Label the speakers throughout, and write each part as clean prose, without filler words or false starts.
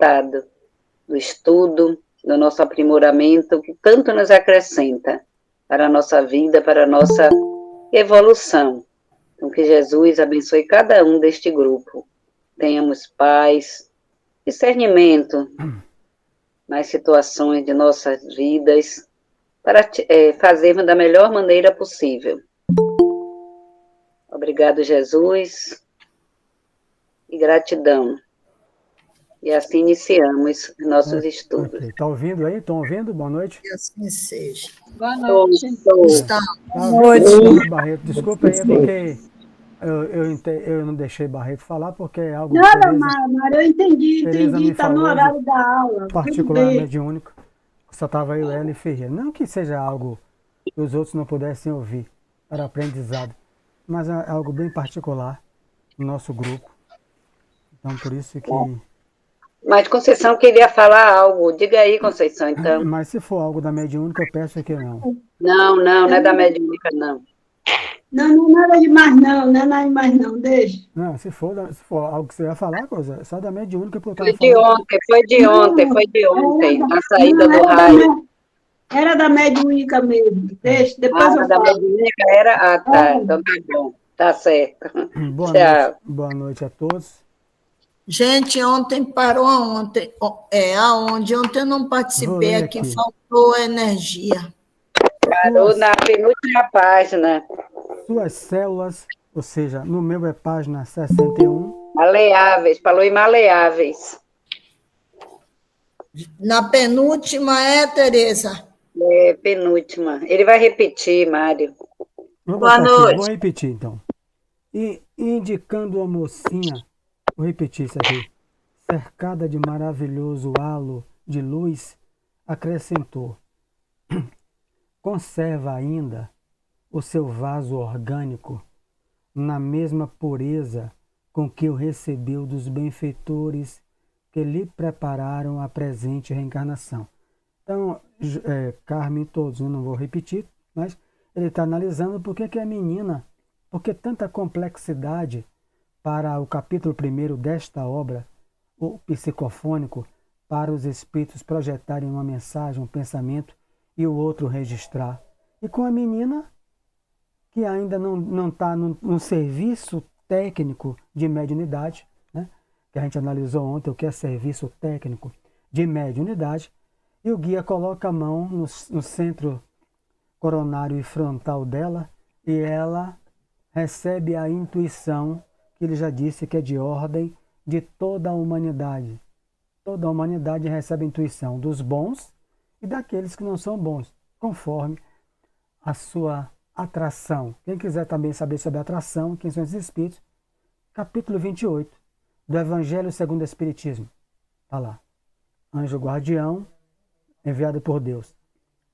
Speaker 1: resultado do estudo, do nosso aprimoramento, que tanto nos acrescenta para a nossa vida, para a nossa evolução. Então, que Jesus abençoe cada um deste grupo. Tenhamos paz, discernimento nas situações de nossas vidas, para fazermos da melhor maneira possível. Obrigado, Jesus, e gratidão. E assim iniciamos nossos estudos.
Speaker 2: Ok, tá ouvindo aí? Estão ouvindo? Boa noite.
Speaker 3: Que assim seja.
Speaker 4: Boa noite.
Speaker 3: Está.
Speaker 2: Boa
Speaker 4: noite.
Speaker 2: Barreto. Desculpa aí, é porque eu não deixei Barreto falar, porque é algo que
Speaker 4: Nada, Mara, eu entendi,
Speaker 2: me
Speaker 4: está no
Speaker 2: falou
Speaker 4: horário da aula.
Speaker 2: particular mediúnico. Só estava eu, ela e Ferreira. Não que seja algo que os outros não pudessem ouvir para aprendizado, mas é algo bem particular no nosso grupo. Então, por isso que...
Speaker 1: Mas Conceição queria falar algo. Diga aí, Conceição, então.
Speaker 2: Mas se for algo da mediúnica, eu peço que não.
Speaker 1: Não é da mediúnica, não.
Speaker 4: Não é nada demais não, não é nada demais não, deixa.
Speaker 2: Não, se for algo que você ia falar, coisa, só da mediúnica, porque eu
Speaker 1: Foi de ontem, na saída do raio.
Speaker 4: Era da mediúnica mesmo, deixa, depois eu
Speaker 1: da
Speaker 4: falo.
Speaker 1: mediúnica era... Ah, tá, então tá bom, tá certo.
Speaker 2: Boa noite a todos.
Speaker 3: Gente, ontem parou aonde? Ontem eu não participei, aqui faltou energia.
Speaker 1: Parou na penúltima página.
Speaker 2: Suas células, ou seja, no meu é página 61.
Speaker 1: Maleáveis, falou em maleáveis.
Speaker 3: Na penúltima Tereza?
Speaker 1: Penúltima. Ele vai repetir, Mário.
Speaker 3: Boa noite.
Speaker 2: Vou repetir, então. E indicando a mocinha, vou repetir isso aqui, cercada de maravilhoso halo de luz, acrescentou: conserva ainda o seu vaso orgânico na mesma pureza com que o recebeu dos benfeitores que lhe prepararam a presente reencarnação. Então, Carmen, todos, eu não vou repetir, mas ele está analisando por que a menina, por que tanta complexidade para o capítulo 1 desta obra, o psicofônico, para os espíritos projetarem uma mensagem, um pensamento, e o outro registrar. E com a menina, que ainda não está no serviço técnico de mediunidade, né? Que a gente analisou ontem o que é serviço técnico de mediunidade, e o guia coloca a mão no centro coronário e frontal dela, e ela recebe a intuição, que ele já disse que é de ordem de toda a humanidade. Toda a humanidade recebe a intuição dos bons e daqueles que não são bons, conforme a sua atração. Quem quiser também saber sobre a atração, quem são esses espíritos, capítulo 28 do Evangelho segundo o Espiritismo. Está lá. Anjo guardião, enviado por Deus.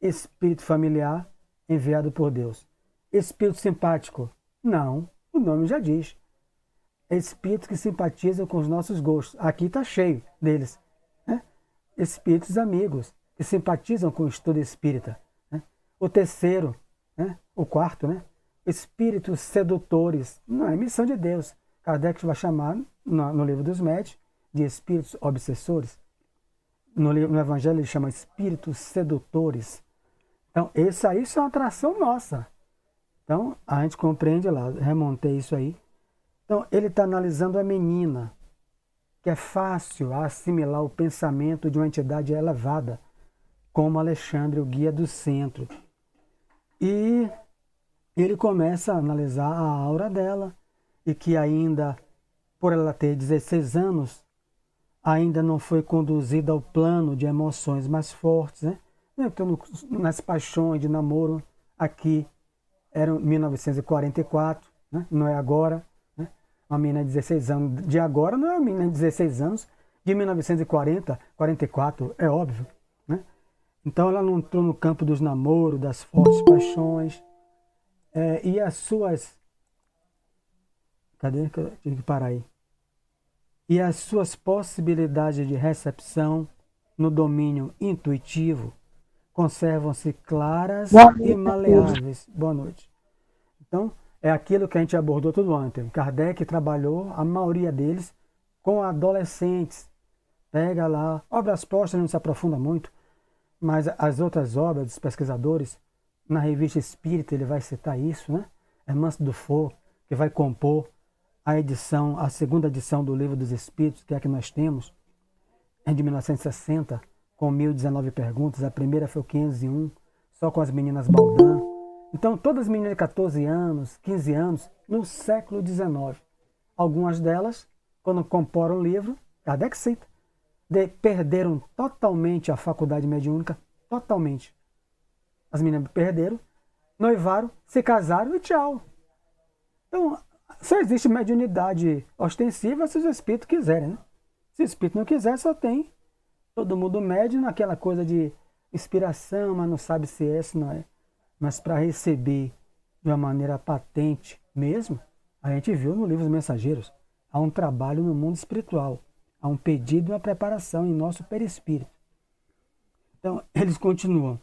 Speaker 2: Espírito familiar, enviado por Deus. Espírito simpático? Não, o nome já diz. Espíritos que simpatizam com os nossos gostos. Aqui está cheio deles. Né? Espíritos amigos, que simpatizam com o estudo espírita. Né? O terceiro, né? O quarto, né? Espíritos sedutores. Não é missão de Deus. Kardec vai chamar, no livro dos médios, de espíritos obsessores. No Evangelho ele chama espíritos sedutores. Então, esse aí é uma atração nossa. Então, a gente compreende lá, remontei isso aí. Então, ele está analisando a menina, que é fácil assimilar o pensamento de uma entidade elevada, como Alexandre, o guia do centro. E ele começa a analisar a aura dela, e que ainda, por ela ter 16 anos, ainda não foi conduzida ao plano de emoções mais fortes, né? Então, nas paixões de namoro, aqui era 1944, né? Não é agora, né? Uma menina de 16 anos de agora não é uma menina de 16 anos de 1940, 44, é óbvio, né? Então ela não entrou no campo dos namoros, das fortes paixões, e as suas... Cadê que eu tive que parar aí? E as suas possibilidades de recepção no domínio intuitivo conservam-se claras e maleáveis. Boa noite. Então, é aquilo que a gente abordou tudo ontem. Kardec trabalhou, a maioria deles, com adolescentes. Pega lá, obras postas não se aprofunda muito, mas as outras obras dos pesquisadores, na Revista Espírita ele vai citar isso, né? Hermance Dufour, que vai compor a segunda edição do Livro dos Espíritos, que é a que nós temos, é de 1960, com 1019 perguntas. A primeira foi o 501, só com as meninas Baldan. Então, todas as meninas de 14 anos, 15 anos, no século XIX. Algumas delas, quando comporam o livro, Kardec cita, perderam totalmente a faculdade mediúnica, totalmente. As meninas perderam, noivaram, se casaram e tchau. Então, só existe mediunidade ostensiva se os espíritos quiserem, né? Se o espírito não quiser, só tem todo mundo médio naquela coisa de inspiração, mas não sabe se é, se não é. Mas para receber de uma maneira patente mesmo, a gente viu no livro dos Mensageiros, há um trabalho no mundo espiritual, há um pedido e uma preparação em nosso perispírito. Então, eles continuam.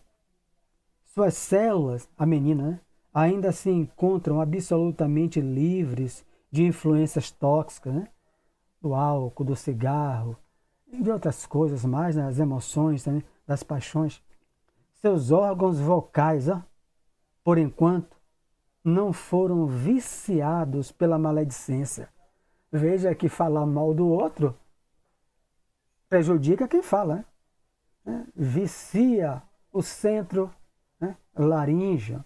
Speaker 2: Suas células, a menina, né, ainda se encontram absolutamente livres de influências tóxicas, né? Do álcool, do cigarro, e de outras coisas mais, né? Das emoções, também, das paixões. Seus órgãos vocais, por enquanto, não foram viciados pela maledicência. Veja que falar mal do outro prejudica quem fala, né? Vicia o centro, né, laríngeo.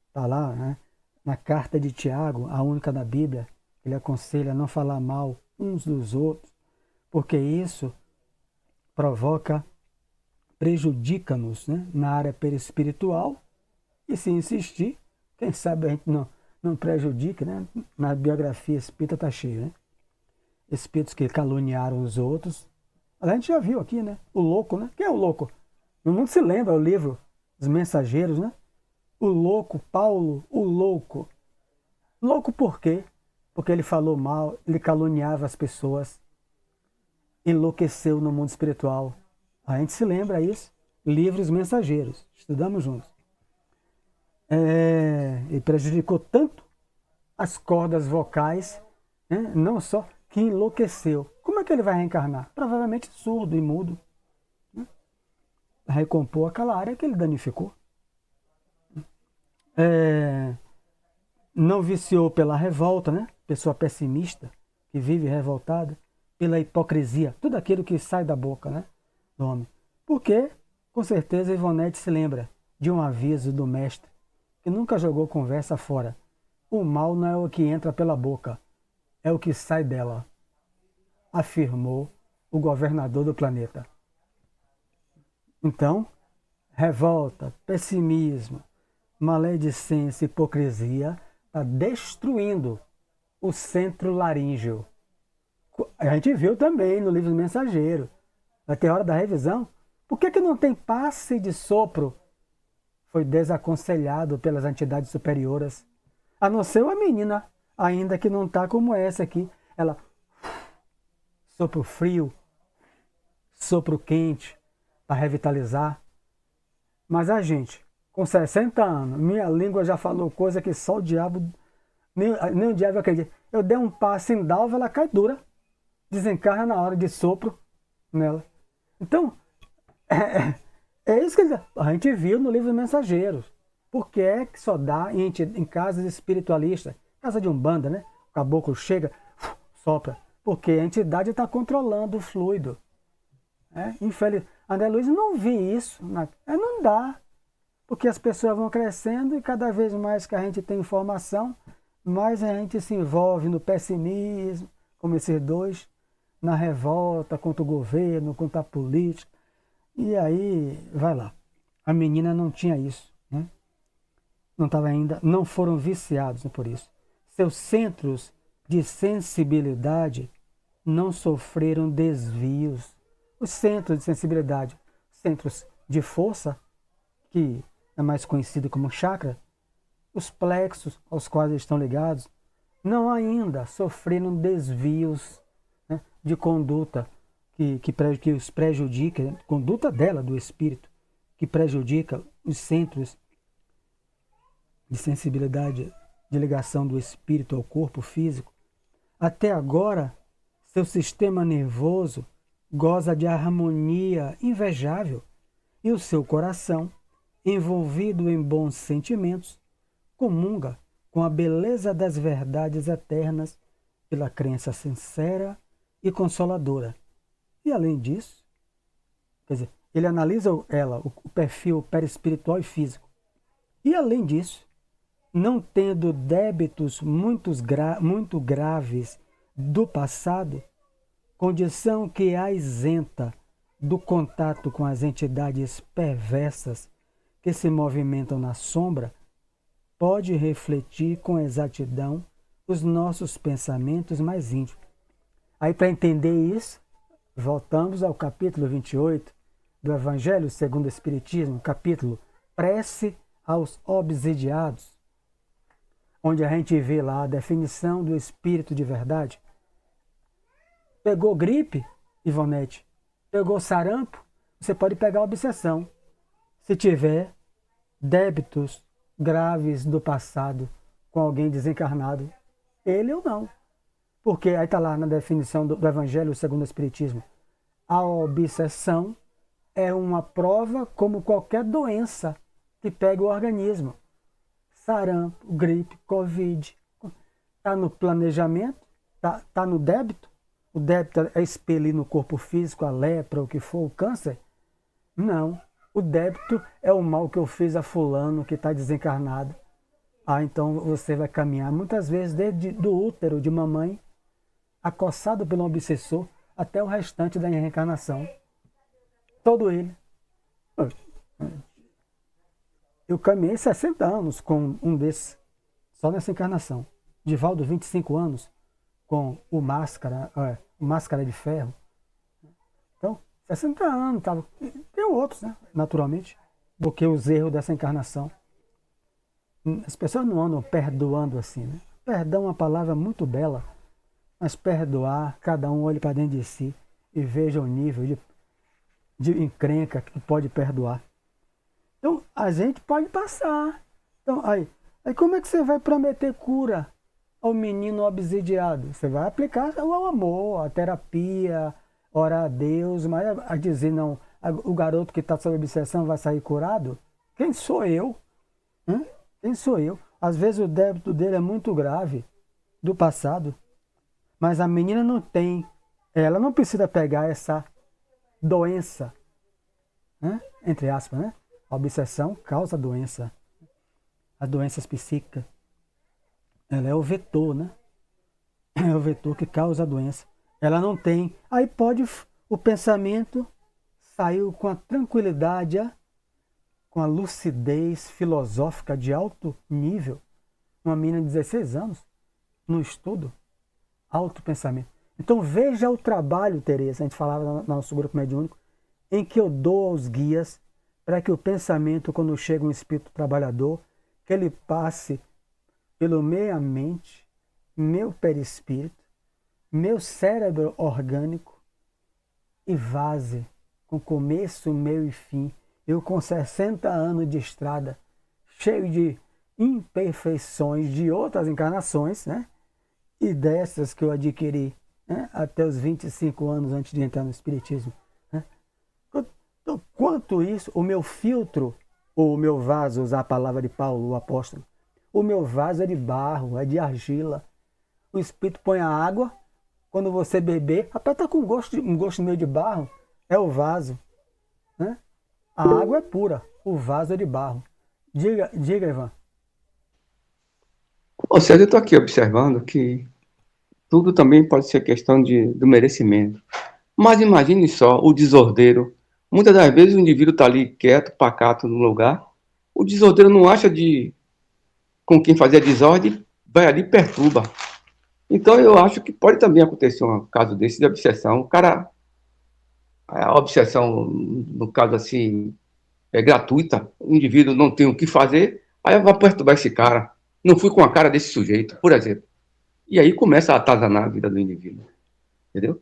Speaker 2: Está lá, né, na carta de Tiago, a única da Bíblia, ele aconselha a não falar mal uns dos outros, porque isso prejudica-nos, né, na área perispiritual, e se insistir, quem sabe a gente não prejudica, né? Na biografia espírita está cheio, né? Espíritos que caluniaram os outros. A gente já viu aqui, né? O louco, né? Quem é o louco? Não mundo se lembra o livro dos Mensageiros, né? O louco, Paulo, o louco. Louco por quê? Porque ele falou mal, ele caluniava as pessoas, enlouqueceu no mundo espiritual. A gente se lembra isso. Livros Mensageiros, estudamos juntos. Ele prejudicou tanto as cordas vocais, né? Não só que enlouqueceu. Como é que ele vai reencarnar? Provavelmente surdo e mudo, né? Recompor aquela área que ele danificou. Não viciou pela revolta, né? Pessoa pessimista, que vive revoltada, pela hipocrisia, tudo aquilo que sai da boca, né, do homem. Porque, com certeza, Ivonete se lembra de um aviso do mestre, que nunca jogou conversa fora. O mal não é o que entra pela boca, é o que sai dela, afirmou o governador do planeta. Então, revolta, pessimismo, maledicência, hipocrisia está destruindo o centro laríngeo. A gente viu também no livro do Mensageiro, vai ter hora da revisão. Por que não tem passe de sopro? Foi desaconselhado pelas entidades superiores, a não ser uma menina, ainda que não está como essa aqui. Ela, sopro frio, sopro quente, para revitalizar. Mas a gente, com 60 anos, minha língua já falou coisa que só o diabo, nem o diabo acredita. Eu dei um passe em dalva, ela cai dura, desencarna na hora de sopro nela. Então, é isso que a gente viu no livro dos Mensageiros. Por que é que só dá em casas espiritualistas? Casa de Umbanda, né? O caboclo chega, sopra. Porque a entidade está controlando o fluido. Infeliz. André Luiz, não vi isso. Não dá. Porque as pessoas vão crescendo e cada vez mais que a gente tem informação, mais a gente se envolve no pessimismo, como esses dois, na revolta contra o governo, contra a política. E aí, vai lá. A menina não tinha isso, né? Não estava ainda, não foram viciados por isso. Seus centros de sensibilidade não sofreram desvios. Os centros de sensibilidade, centros de força, que é mais conhecido como chakra, os plexos aos quais eles estão ligados, não ainda sofreram desvios, né, de conduta que os prejudica, conduta dela, do espírito, que prejudica os centros de sensibilidade, de ligação do espírito ao corpo físico. Até agora, seu sistema nervoso goza de harmonia invejável e o seu coração, envolvido em bons sentimentos, comunga com a beleza das verdades eternas pela crença sincera e consoladora. E além disso, quer dizer, ele analisa o perfil perispiritual e físico. E além disso, não tendo débitos muito graves do passado, condição que a isenta do contato com as entidades perversas que se movimentam na sombra, pode refletir com exatidão os nossos pensamentos mais íntimos. Aí, para entender isso, voltamos ao capítulo 28 do Evangelho segundo o Espiritismo, capítulo Prece aos Obsidiados, onde a gente vê lá a definição do Espírito de verdade. Pegou gripe, Ivonete? Pegou sarampo? Você pode pegar a obsessão. Se tiver débitos graves do passado com alguém desencarnado, ele ou não. Porque aí está lá na definição do Evangelho segundo o Espiritismo. A obsessão é uma prova como qualquer doença que pega o organismo. Sarampo, gripe, Covid. Está no planejamento, está no débito. O débito é expelir no corpo físico a lepra, o que for, o câncer? Não. O débito é o mal que eu fiz a fulano que está desencarnado. Então você vai caminhar muitas vezes desde do útero de mamãe, acossado pelo obsessor, até o restante da reencarnação. Todo ele. Eu caminhei 60 anos com um desses, só nessa encarnação. Divaldo, 25 anos, com o Máscara de Ferro. Então, 60 anos, tava. Tem outros, né? Naturalmente, porque os erros dessa encarnação. As pessoas não andam perdoando assim, né? Perdão é uma palavra muito bela, mas perdoar, cada um olhe para dentro de si e veja o nível de encrenca que pode perdoar. Então, a gente pode passar. Então, aí como é que você vai prometer cura ao menino obsidiado? Você vai aplicar o amor, a terapia, orar a Deus, mas a dizer, não, o garoto que está sob obsessão vai sair curado? Quem sou eu? Quem sou eu? Às vezes o débito dele é muito grave, do passado, mas a menina não tem, ela não precisa pegar essa doença, entre aspas, né? A obsessão causa doença, as doenças psíquicas. Ela é o vetor, né? É o vetor que causa a doença. Ela não tem. Aí pode o pensamento saiu com a tranquilidade, com a lucidez filosófica de alto nível. Uma menina de 16 anos, no estudo, alto pensamento. Então veja o trabalho, Tereza, a gente falava no nosso grupo mediúnico, em que eu dou aos guias para que o pensamento, quando chega um espírito trabalhador, que ele passe pelo meia mente, meu perispírito, meu cérebro orgânico e vaze com começo, meio e fim. Eu com 60 anos de estrada, cheio de imperfeições de outras encarnações, né? E dessas que eu adquiri, né? Até os 25 anos antes de entrar no Espiritismo. Né? Então, quanto isso, o meu filtro, ou o meu vaso, usar a palavra de Paulo, o apóstolo, o meu vaso é de barro, é de argila. O Espírito põe a água, quando você beber, rapaz, está com um gosto meio de barro, é o vaso. Né? A água é pura, o vaso é de barro. Diga Ivan.
Speaker 5: Ou seja, eu estou aqui observando que tudo também pode ser questão do merecimento. Mas imagine só o desordeiro. Muitas das vezes o indivíduo está ali quieto, pacato no lugar. O desordeiro não acha com quem fazia desordem, vai ali e perturba. Então eu acho que pode também acontecer um caso desse de obsessão. O cara, a obsessão, no caso assim, é gratuita. O indivíduo não tem o que fazer, aí vai perturbar esse cara. Não fui com a cara desse sujeito, por exemplo. E aí começa a atazanar a vida do indivíduo. Entendeu?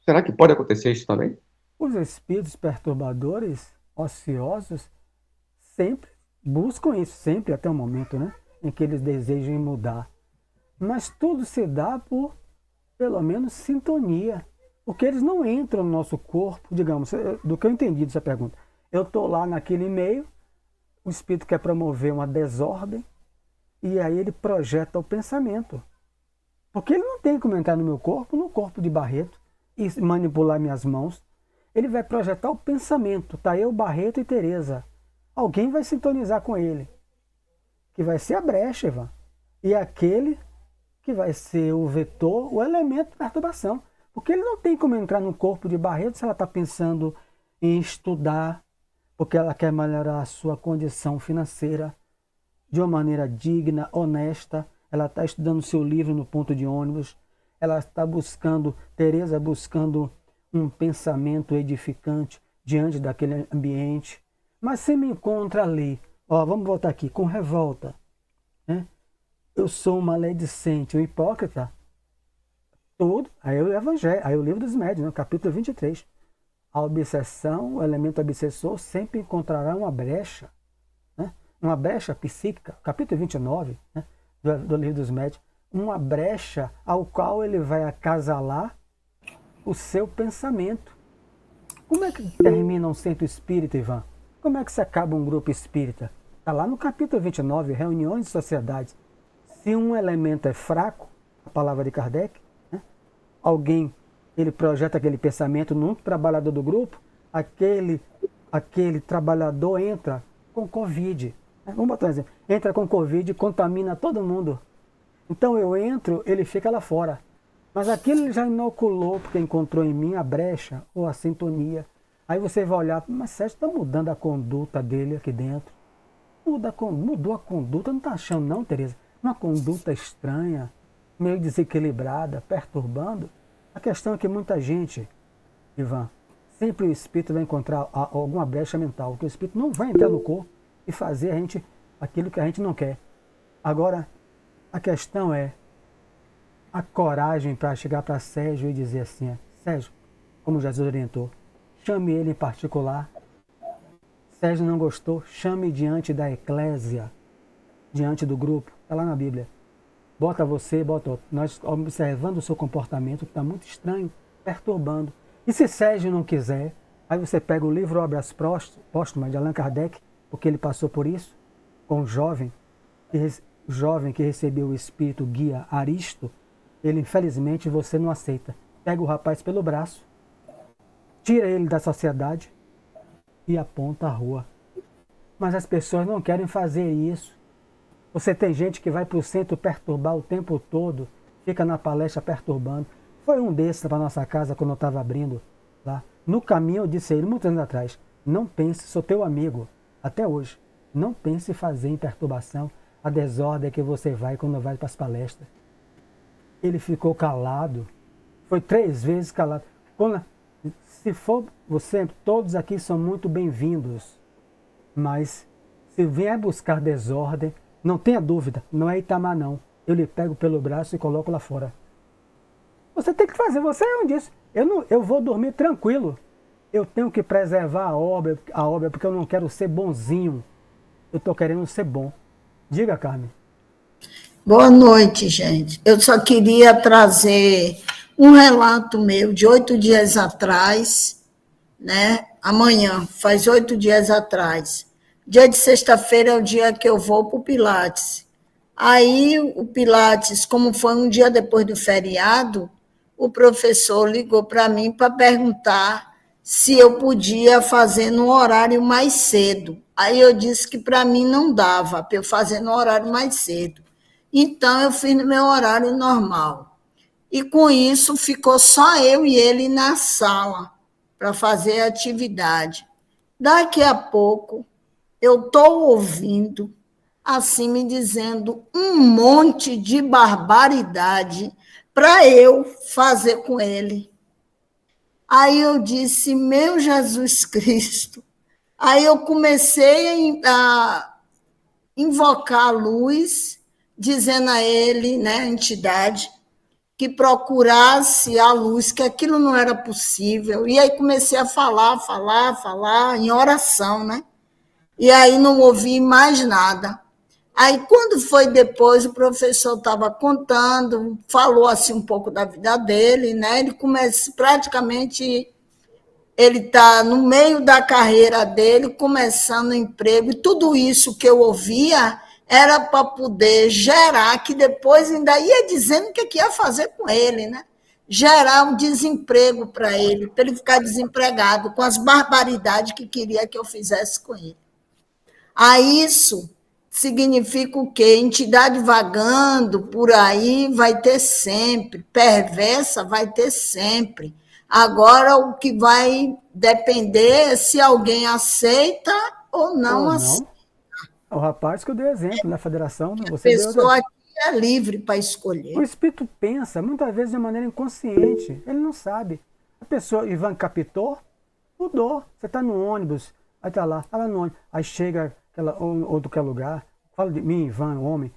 Speaker 5: Será que pode acontecer isso também?
Speaker 2: Os espíritos perturbadores, ociosos, sempre buscam isso, sempre até o momento, né? Em que eles desejam mudar. Mas tudo se dá por, pelo menos, sintonia. Porque eles não entram no nosso corpo, digamos, do que eu entendi dessa pergunta. Eu estou lá naquele meio, o espírito quer promover uma desordem, e aí ele projeta o pensamento. Porque ele não tem como entrar no meu corpo, no corpo de Barreto, e manipular minhas mãos. Ele vai projetar o pensamento. Tá eu, Barreto e Tereza. Alguém vai sintonizar com ele. Que vai ser a brecha, Ivan. E aquele que vai ser o vetor, o elemento de perturbação. Porque ele não tem como entrar no corpo de Barreto se ela está pensando em estudar, porque ela quer melhorar a sua condição financeira de uma maneira digna, honesta. Ela está estudando seu livro no ponto de ônibus. Ela está buscando, Tereza buscando um pensamento edificante diante daquele ambiente. Mas você me encontra ali, vamos voltar aqui, com revolta, né? Eu sou um maledicente, um hipócrita. Tudo, aí o Evangelho, aí o livro dos médiuns, né? Capítulo 23. A obsessão, o elemento obsessor sempre encontrará uma brecha, né? Uma brecha psíquica, capítulo 29, né? do livro dos médiuns, uma brecha ao qual ele vai acasalar o seu pensamento. Como é que termina um centro espírita, Ivan? Como é que se acaba um grupo espírita? Está lá no capítulo 29, reuniões de sociedades. Se um elemento é fraco, a palavra de Kardec, né? Alguém, ele projeta aquele pensamento num trabalhador do grupo, aquele trabalhador entra com Covid. Vamos botar um exemplo. Entra com Covid e contamina todo mundo. Então eu entro, ele fica lá fora. Mas aquilo ele já inoculou, porque encontrou em mim a brecha ou a sintonia. Aí você vai olhar, mas Sérgio está mudando a conduta dele aqui dentro. Mudou a conduta, não está achando não, Tereza? Uma conduta estranha, meio desequilibrada, perturbando. A questão é que muita gente, Ivan, sempre o espírito vai encontrar alguma brecha mental, porque o espírito não vai entrar no corpo e fazer a gente aquilo que a gente não quer. Agora, a questão é a coragem para chegar para Sérgio e dizer assim, Sérgio, como Jesus orientou, chame ele em particular. Sérgio não gostou, chame diante da eclésia, diante do grupo, está lá na Bíblia. Bota você, bota outro. Nós observando o seu comportamento, que está muito estranho, perturbando. E se Sérgio não quiser, aí você pega o livro Obras Póstumas de Allan Kardec, porque ele passou por isso, com o jovem que recebeu o espírito guia Aristo, ele infelizmente você não aceita. Pega o rapaz pelo braço, tira ele da sociedade e aponta a rua. Mas as pessoas não querem fazer isso. Você tem gente que vai para o centro perturbar o tempo todo, fica na palestra perturbando. Foi um desses para nossa casa quando eu estava abrindo lá. No caminho eu disse a ele, muitos anos atrás, não pense, sou teu amigo, até hoje, não pense em fazer em perturbação a desordem que você vai quando vai para as palestras. Ele ficou calado, foi 3 vezes calado. Se for você, todos aqui são muito bem-vindos, mas se vier buscar desordem, não tenha dúvida, não é Itamar não. Eu lhe pego pelo braço e coloco lá fora. Você tem que fazer, você é um disso. Eu vou dormir tranquilo. Eu tenho que preservar a obra porque eu não quero ser bonzinho. Eu estou querendo ser bom. Diga, Carmen.
Speaker 3: Boa noite, gente. Eu só queria trazer um relato meu de 8 dias atrás, né? Amanhã, faz 8 dias atrás. Dia de sexta-feira é o dia que eu vou para o Pilates. Aí, o Pilates, como foi um dia depois do feriado, o professor ligou para mim para perguntar se eu podia fazer no horário mais cedo. Aí eu disse que para mim não dava para eu fazer no horário mais cedo. Então, eu fiz no meu horário normal. E com isso, ficou só eu e ele na sala para fazer a atividade. Daqui a pouco, eu estou ouvindo, assim, me dizendo um monte de barbaridade para eu fazer com ele. Aí eu disse, meu Jesus Cristo. Aí eu comecei a invocar a luz, dizendo a ele, né, a entidade, que procurasse a luz, que aquilo não era possível. E aí comecei a falar, em oração, né? E aí não ouvi mais nada. Aí, quando foi depois, o professor estava contando, falou assim um pouco da vida dele, né? Ele começa praticamente, ele está no meio da carreira dele, começando o emprego, e tudo isso que eu ouvia era para poder gerar, que depois ainda ia dizendo o que ia fazer com ele, né? Gerar um desemprego para ele ficar desempregado com as barbaridades que queria que eu fizesse com ele. A isso significa o quê? Entidade vagando por aí vai ter sempre, perversa vai ter sempre. Agora, o que vai depender é se alguém aceita ou não
Speaker 2: Ou
Speaker 3: aceita.
Speaker 2: não. O rapaz que eu dei exemplo na federação, né?
Speaker 3: A
Speaker 2: Você deu.
Speaker 3: pessoa aqui é livre para
Speaker 2: O
Speaker 3: escolher.
Speaker 2: espírito pensa, muitas vezes de maneira inconsciente. Ele não sabe. A pessoa, Ivan captou, mudou. Você está no ônibus, aí está lá, ela no ônibus. Aí chega outro que é lugar, fala de mim, Ivan, homem.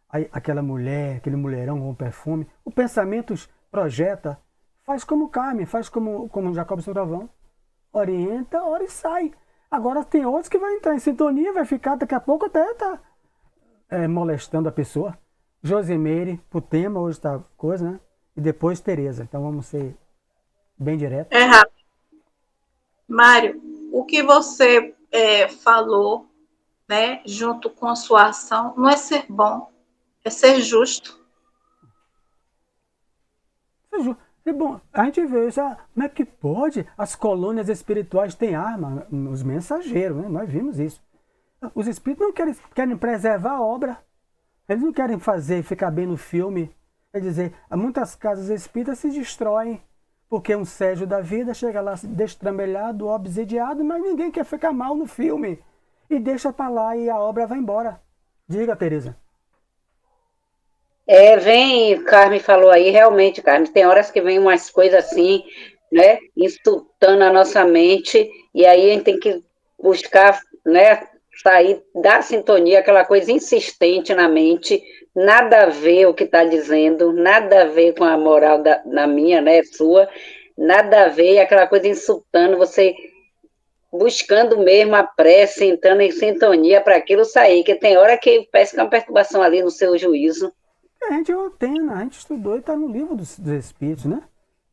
Speaker 2: Aí aquela mulher, aquele mulherão com perfume. O pensamento projeta, faz como Carmen, faz como Jacob Trovão. Orienta, ora e sai. Agora tem outros que vai entrar em sintonia, vai ficar daqui a pouco até tá molestando a pessoa. Josemeire, pro tema, hoje tá coisa, né? E depois Tereza. Então vamos ser bem direto.
Speaker 6: É rápido. Mário, o que você falou, né, junto com a sua ação, não é ser bom, é ser justo.
Speaker 2: É bom, a gente vê isso, como é que pode? As colônias espirituais têm arma, os mensageiros, né? Nós vimos isso. Os espíritos não querem preservar a obra. Eles não querem ficar bem no filme. Quer dizer, muitas casas espíritas se destroem, porque um Sérgio da vida chega lá destrambelhado, obsidiado, mas ninguém quer ficar mal no filme. E deixa para lá e a obra vai embora. Diga, Tereza.
Speaker 1: Vem, Carmen falou aí, realmente, Carmen, tem horas que vem umas coisas assim, né, insultando a nossa mente, e aí a gente tem que buscar, né, sair da sintonia, aquela coisa insistente na mente, nada a ver o que está dizendo, nada a ver com a moral da minha, né, sua, nada a ver, aquela coisa insultando, você buscando mesmo a prece, entrando em sintonia para aquilo sair, que tem hora que parece que é uma perturbação ali no seu juízo.
Speaker 2: A gente antena, a gente estudou e está no livro dos Espíritos, né?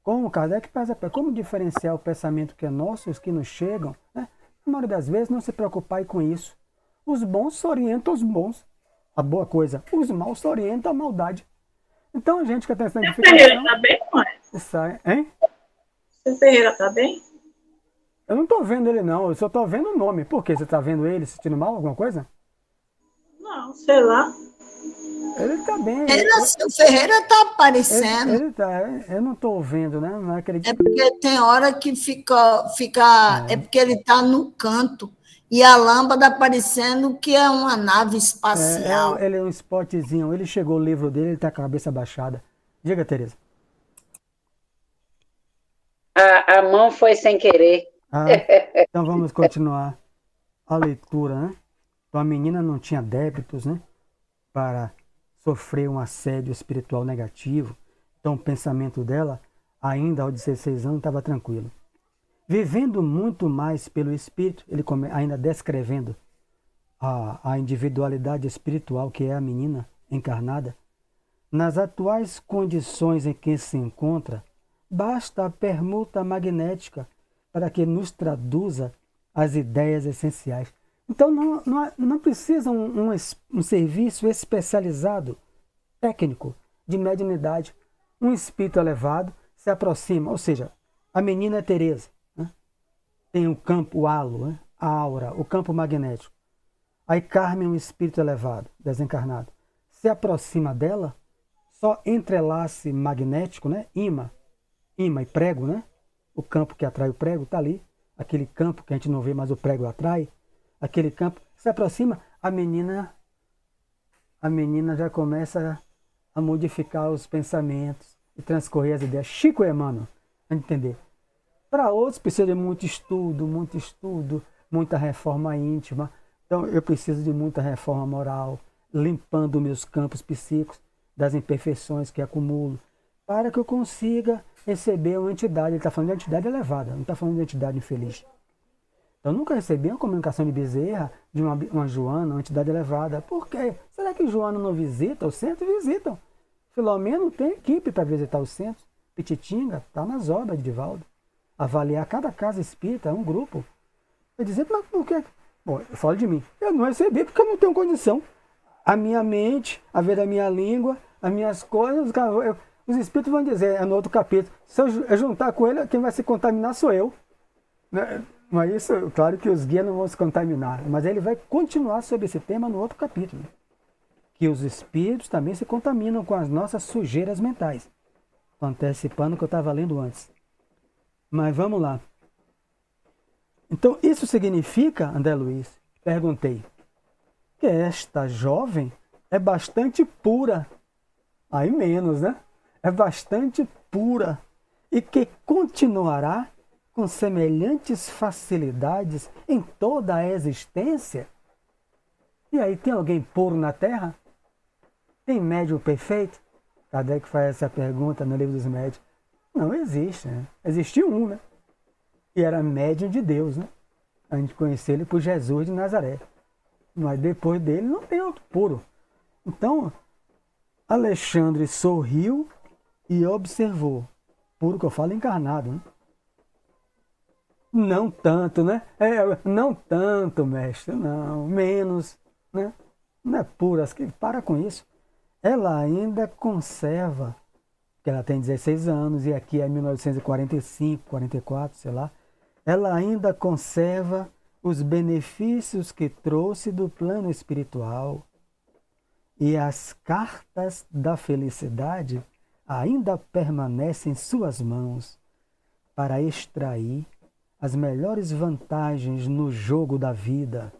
Speaker 2: Como Kardec como diferenciar o pensamento que é nosso e os que nos chegam, né? Na maioria das vezes, não se preocupar com isso. Os bons orientam os bons, a boa coisa. Os maus orientam a maldade. Então, a gente que está nessa edificação...
Speaker 6: Ferreira está bem, mãe?
Speaker 2: Sai, hein?
Speaker 6: Seu Ferreira está bem?
Speaker 2: Eu não estou vendo ele, não. Eu só estou vendo o nome. Por quê? Você está vendo ele sentindo mal, alguma coisa?
Speaker 6: Não, sei lá.
Speaker 2: Ele tá bem.
Speaker 3: O Ferreira tá aparecendo.
Speaker 2: Ele tá. Eu não tô vendo, né? Não acredito.
Speaker 3: É porque tem hora que fica é porque ele tá no canto e a lâmpada aparecendo que é uma nave espacial.
Speaker 2: Ele é um spotzinho. Ele chegou o livro dele, ele tá com a cabeça baixada. Diga, Tereza.
Speaker 1: A mão foi sem querer.
Speaker 2: Então vamos continuar a leitura, né? Então a menina não tinha débitos, né? Para sofrer um assédio espiritual negativo. Então o pensamento dela, ainda aos 16 anos, estava tranquilo. Vivendo muito mais pelo espírito, ele ainda descrevendo a individualidade espiritual que é a menina encarnada, nas atuais condições em que se encontra, basta a permuta magnética para que nos traduza as ideias essenciais. Então não precisa um serviço especializado, técnico, de mediunidade. Um espírito elevado se aproxima, ou seja, a menina é Tereza, né? Tem o campo, o halo, né? A aura, o campo magnético. Aí Carmen é um espírito elevado, desencarnado. Se aproxima dela, só entrelace magnético, né? Imã e prego, né? O campo que atrai o prego está ali. Aquele campo que a gente não vê, mas o prego atrai. Aquele campo se aproxima, a menina já começa a modificar os pensamentos e transcorrer as ideias. Chico Emmanuel, a entender. Para outros precisa de muito estudo, muita reforma íntima. Então eu preciso de muita reforma moral, limpando meus campos psíquicos das imperfeições que acumulo, para que eu consiga receber uma entidade. Ele está falando de entidade elevada, não está falando de entidade infeliz. Eu nunca recebi uma comunicação de Bezerra de uma Joana, uma entidade elevada. Por quê? Será que Joana não visita o centro? Visitam. Filomeno tem equipe para visitar os centros. Pititinga está nas obras de Divaldo. Avaliar cada casa espírita, um grupo. Eu dizer, mas por quê? Bom, eu falo de mim. Eu não recebi porque eu não tenho condição. A minha mente, a ver a minha língua, as minhas coisas, os espíritos vão dizer, é no outro capítulo, se eu juntar com ele, quem vai se contaminar sou eu. Né? Mas isso, claro que os guias não vão se contaminar, mas ele vai continuar sobre esse tema no outro capítulo. Que os espíritos também se contaminam com as nossas sujeiras mentais. Estou antecipando o que eu estava lendo antes. Mas vamos lá. Então, isso significa, André Luiz, perguntei, que esta jovem é bastante pura. Aí menos, né? É bastante pura. E que continuará com semelhantes facilidades em toda a existência? E aí, tem alguém puro na Terra? Tem médium perfeito? Kardec faz essa pergunta no Livro dos Médiuns. Não existe, né? Existiu um, né? E era médium de Deus, né? A gente conheceu ele por Jesus de Nazaré. Mas depois dele não tem outro puro. Então, Alexandre sorriu e observou. Puro que eu falo encarnado, né? Não tanto, né? Não tanto, mestre, não. Menos, né? Não é puro, para com isso. Ela ainda conserva, que ela tem 16 anos, e aqui é 1945, 44, sei lá. Ela ainda conserva os benefícios que trouxe do plano espiritual. E as cartas da felicidade ainda permanecem em suas mãos para extrair as melhores vantagens no jogo da vida.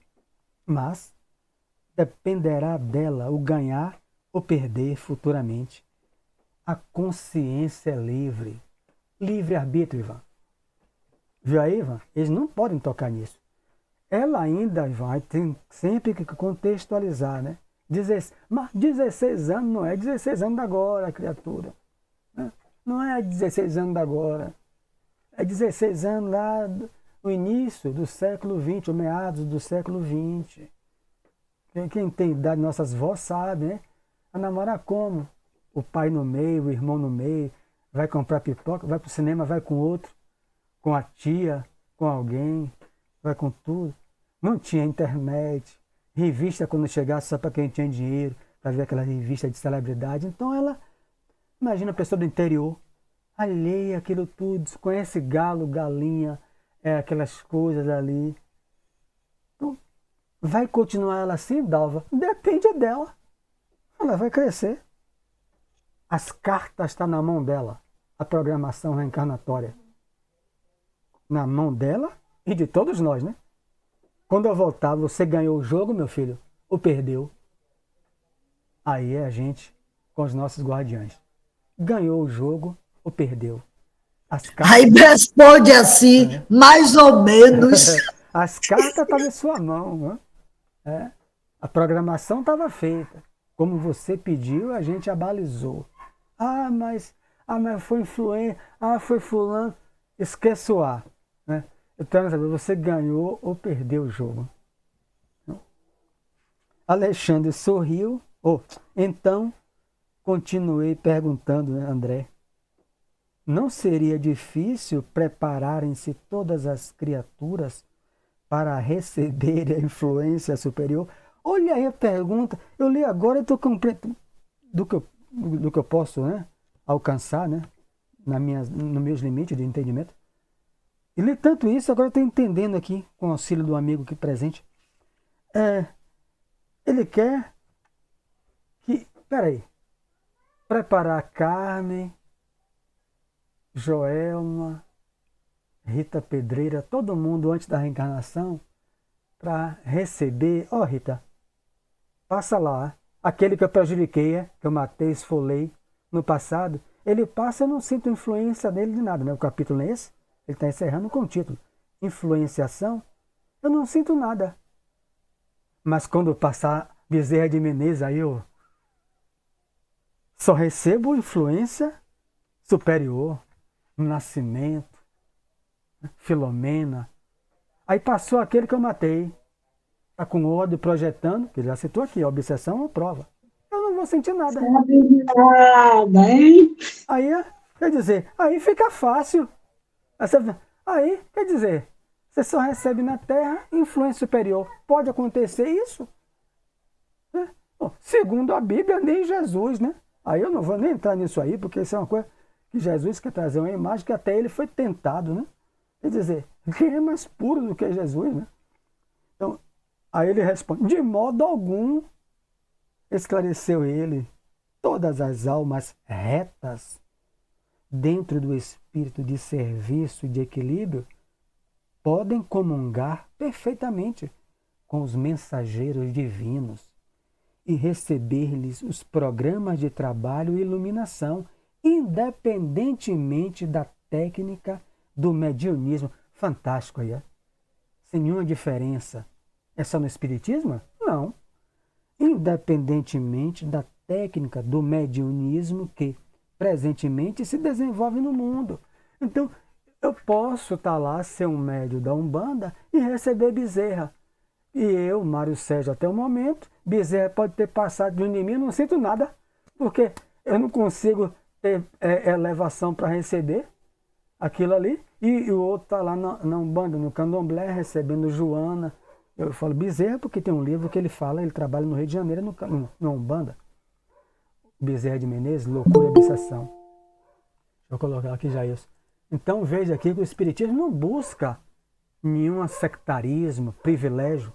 Speaker 2: Mas dependerá dela o ganhar ou perder futuramente. A consciência é livre. Livre-arbítrio, Ivan. Viu aí, Ivan? Eles não podem tocar nisso. Ela ainda vai ter sempre que contextualizar, né? Mas 16 anos não é 16 anos da agora, criatura. Né? Não é 16 anos da agora. É 16 anos lá no início do século XX, ou meados do século XX. Quem tem idade, nossas vós sabe, né? A namorar como? O pai no meio, o irmão no meio, vai comprar pipoca, vai pro cinema, vai com outro, com a tia, com alguém, vai com tudo. Não tinha internet, revista quando chegasse só para quem tinha dinheiro, para ver aquela revista de celebridade. Então ela, imagina a pessoa do interior, alheia aquilo tudo, conhece galo, galinha, aquelas coisas ali. Então, vai continuar ela assim, Dalva? Depende dela. Ela vai crescer. As cartas estão na mão dela. A programação reencarnatória. Na mão dela e de todos nós, né? Quando eu voltar, você ganhou o jogo, meu filho, ou perdeu? Aí é a gente com os nossos guardiães. Ganhou o jogo ou perdeu? As cartas...
Speaker 3: Aí responde assim, mais ou menos.
Speaker 2: As cartas estavam em sua mão. Né? A programação estava feita. Como você pediu, a gente abalizou. Mas foi influência, foi fulano. Esquece o A. Né? Então, você ganhou ou perdeu o jogo. Alexandre sorriu. Então, continuei perguntando, né, André. Não seria difícil prepararem-se todas as criaturas para receber a influência superior? Olha aí a pergunta. Eu li agora e estou completo do que eu posso, né, alcançar, né, nos meus limites de entendimento. E li tanto isso, agora estou entendendo aqui, com o auxílio do amigo aqui presente. Ele quer que, preparar Carmen, Joelma, Rita Pedreira, todo mundo antes da reencarnação, para receber. Rita, passa lá. Aquele que eu prejudiquei, que eu matei, esfolei no passado, ele passa, eu não sinto influência dele de nada, né? O capítulo é esse, ele está encerrando com o título Influenciação, eu não sinto nada. Mas quando passar Bezerra de Menezes, aí eu só recebo influência superior, Nascimento, Filomena, Aí passou aquele que eu matei. Está com ódio projetando, que ele já citou aqui, a obsessão é uma prova. Eu não vou sentir nada.
Speaker 4: Sabe nada, hein?
Speaker 2: Aí, quer dizer, aí fica fácil. Aí, quer dizer, você só recebe na Terra influência superior. Pode acontecer isso? Né? Bom, segundo a Bíblia, nem Jesus, né? Aí eu não vou nem entrar nisso aí, porque isso é uma coisa que Jesus quer trazer uma imagem que até ele foi tentado, né? Quer dizer, quem é mais puro do que Jesus, né? Então, aí ele responde, de modo algum, esclareceu ele, todas as almas retas, dentro do espírito de serviço e de equilíbrio, podem comungar perfeitamente com os mensageiros divinos e receber-lhes os programas de trabalho e iluminação, independentemente da técnica do mediunismo. Fantástico aí, sem nenhuma diferença. É só no espiritismo? Não. Independentemente da técnica do mediunismo que presentemente se desenvolve no mundo. Então, eu posso estar lá, ser um médium da Umbanda e receber Bezerra. E eu, Mário Sérgio, até o momento, Bezerra pode ter passado de mim, eu não sinto nada, porque eu não consigo ter elevação para receber aquilo ali. E o outro está lá na Umbanda, no Candomblé, recebendo Joana. Eu falo Bezerra porque tem um livro que ele fala, ele trabalha no Rio de Janeiro, no Umbanda. Bezerra de Menezes, Loucura e Obsessão. Deixa eu colocar aqui já isso. Então veja aqui que o Espiritismo não busca nenhum sectarismo, privilégio,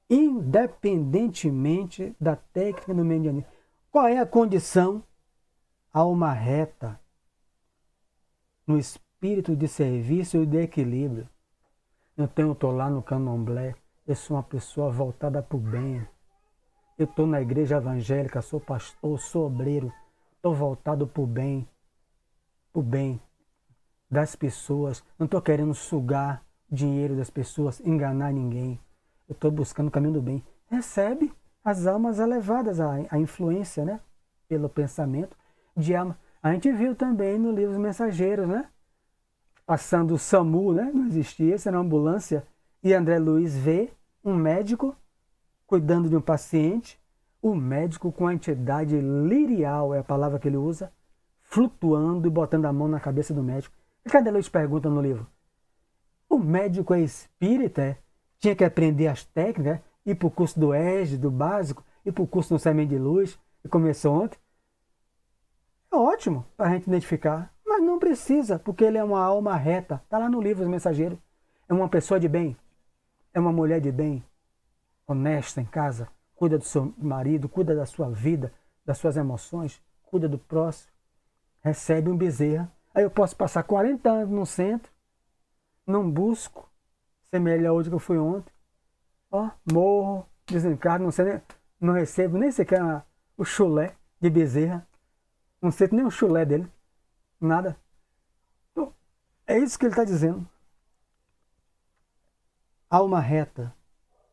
Speaker 2: independentemente da técnica do medianismo. Qual é a condição? Alma reta, no espírito de serviço e de equilíbrio. Então eu estou lá no Candomblé, eu sou uma pessoa voltada para o bem. Eu estou na igreja evangélica, sou pastor, sou obreiro, estou voltado para o bem das pessoas. Não estou querendo sugar dinheiro das pessoas, enganar ninguém. Eu estou buscando o caminho do bem. Recebe as almas elevadas, a influência, né? Pelo pensamento de alma. A gente viu também no livro Os Mensageiros, né? Passando o SAMU, né? Não existia, isso era uma ambulância. E André Luiz vê um médico cuidando de um paciente, o médico com a entidade lirial, é a palavra que ele usa, flutuando e botando a mão na cabeça do médico. E cadê Luiz pergunta no livro? O médico é espírita, tinha que aprender as técnicas, ir para o curso do ESG, do básico, ir para o curso do Semente de Luz, que começou ontem. É ótimo para a gente identificar, mas não precisa, porque ele é uma alma reta. Está lá no livro Os Mensageiros. É uma pessoa de bem, é uma mulher de bem, honesta em casa, cuida do seu marido, cuida da sua vida, das suas emoções, cuida do próximo, recebe um Bezerra. Aí eu posso passar 40 anos no centro, não busco ser melhor hoje que eu fui ontem. Ó, morro, desencarno, não recebo nem sequer o chulé de Bezerra, não sei nem o chulé dele, nada. Então, é isso que ele está dizendo. Alma reta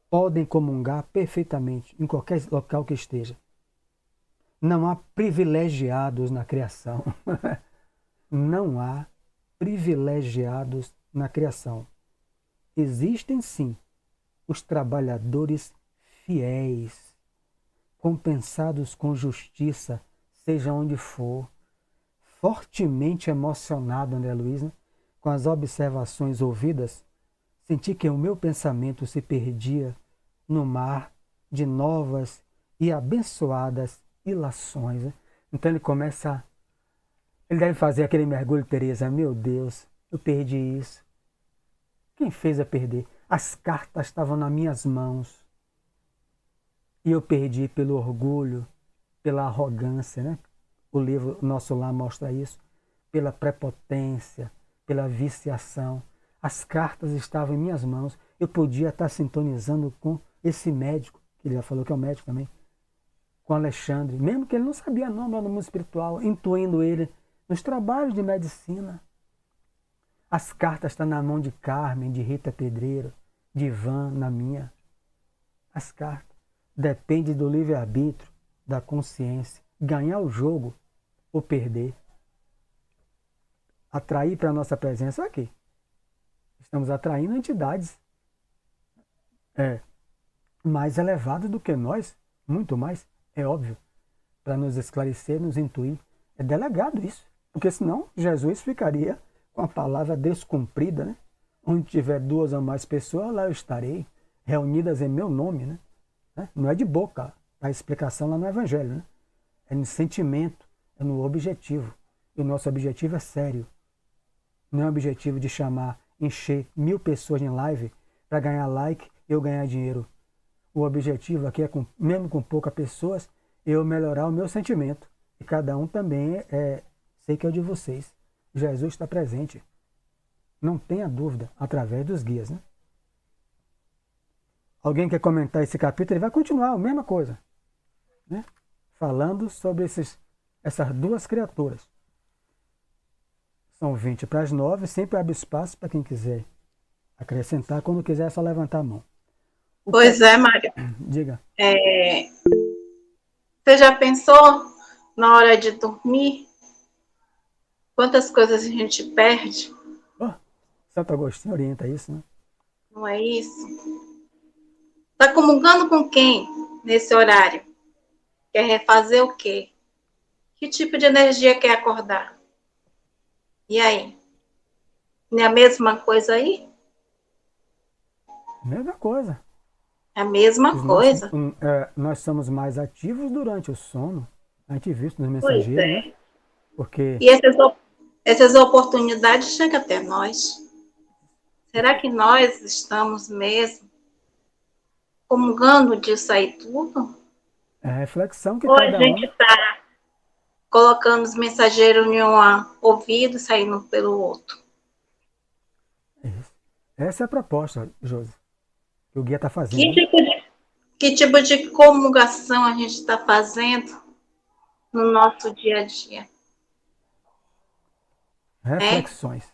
Speaker 2: podem comungar perfeitamente em qualquer local que esteja. Não há privilegiados na criação. Não há privilegiados na criação. Existem sim os trabalhadores fiéis, compensados com justiça, seja onde for. Fortemente emocionado, André Luiz, né? Com as observações ouvidas, senti que o meu pensamento se perdia no mar de novas e abençoadas ilações. Né? Então ele começa, ele deve fazer aquele mergulho, Teresa, meu Deus, eu perdi isso. Quem fez eu perder? As cartas estavam nas minhas mãos e eu perdi pelo orgulho, pela arrogância, né? O livro Nosso Lar mostra isso, pela prepotência, pela viciação. As cartas estavam em minhas mãos, eu podia estar sintonizando com esse médico, que ele já falou que é um médico também, com Alexandre, mesmo que ele não sabia nome no mundo espiritual, intuindo ele nos trabalhos de medicina. As cartas estão na mão de Carmen, de Rita Pedreiro, de Ivan, na minha. As cartas. Depende do livre-arbítrio, da consciência. Ganhar o jogo ou perder. Atrair para a nossa presença aqui. Estamos atraindo entidades mais elevados do que nós, muito mais, é óbvio, para nos esclarecer, nos intuir. É delegado isso, porque senão Jesus ficaria com a palavra descumprida, né? Onde tiver 2 ou mais pessoas, lá eu estarei, reunidas em meu nome, né? Não é de boca, a explicação lá no Evangelho, né? É no sentimento, é no objetivo. E o nosso objetivo é sério. Não é o objetivo de chamar, encher 1000 pessoas em live para ganhar like e eu ganhar dinheiro. O objetivo aqui é, mesmo com poucas pessoas, eu melhorar o meu sentimento. E cada um também sei que é o de vocês. Jesus está presente. Não tenha dúvida, através dos guias, né? Alguém quer comentar esse capítulo? Ele vai continuar a mesma coisa, né? Falando sobre essas 2 criaturas. São 20 para as 9, sempre abre espaço para quem quiser acrescentar. Quando quiser é só levantar a mão.
Speaker 6: Pois é, Mário.
Speaker 2: Diga.
Speaker 6: Você já pensou na hora de dormir? Quantas coisas a gente perde?
Speaker 2: Santo Agostinho orienta isso, né?
Speaker 6: Não é isso? Está comungando com quem nesse horário? Quer refazer o quê? Que tipo de energia quer acordar? E aí? Não é a mesma coisa aí?
Speaker 2: Mesma coisa.
Speaker 6: É a mesma coisa.
Speaker 2: Nós somos mais ativos durante o sono. A gente viu isso nos
Speaker 6: Pois
Speaker 2: mensageiros,
Speaker 6: é.
Speaker 2: né? Porque
Speaker 6: E essas oportunidades chegam até nós. Será que nós estamos mesmo comungando disso aí tudo?
Speaker 2: é a reflexão que
Speaker 6: Ou a
Speaker 2: cada
Speaker 6: gente está colocando os mensageiros em um ouvido e saindo pelo outro?
Speaker 2: Essa é a proposta, Josi, que o guia está fazendo.
Speaker 6: Que tipo de comungação a gente está fazendo no nosso dia a dia?
Speaker 2: Reflexões.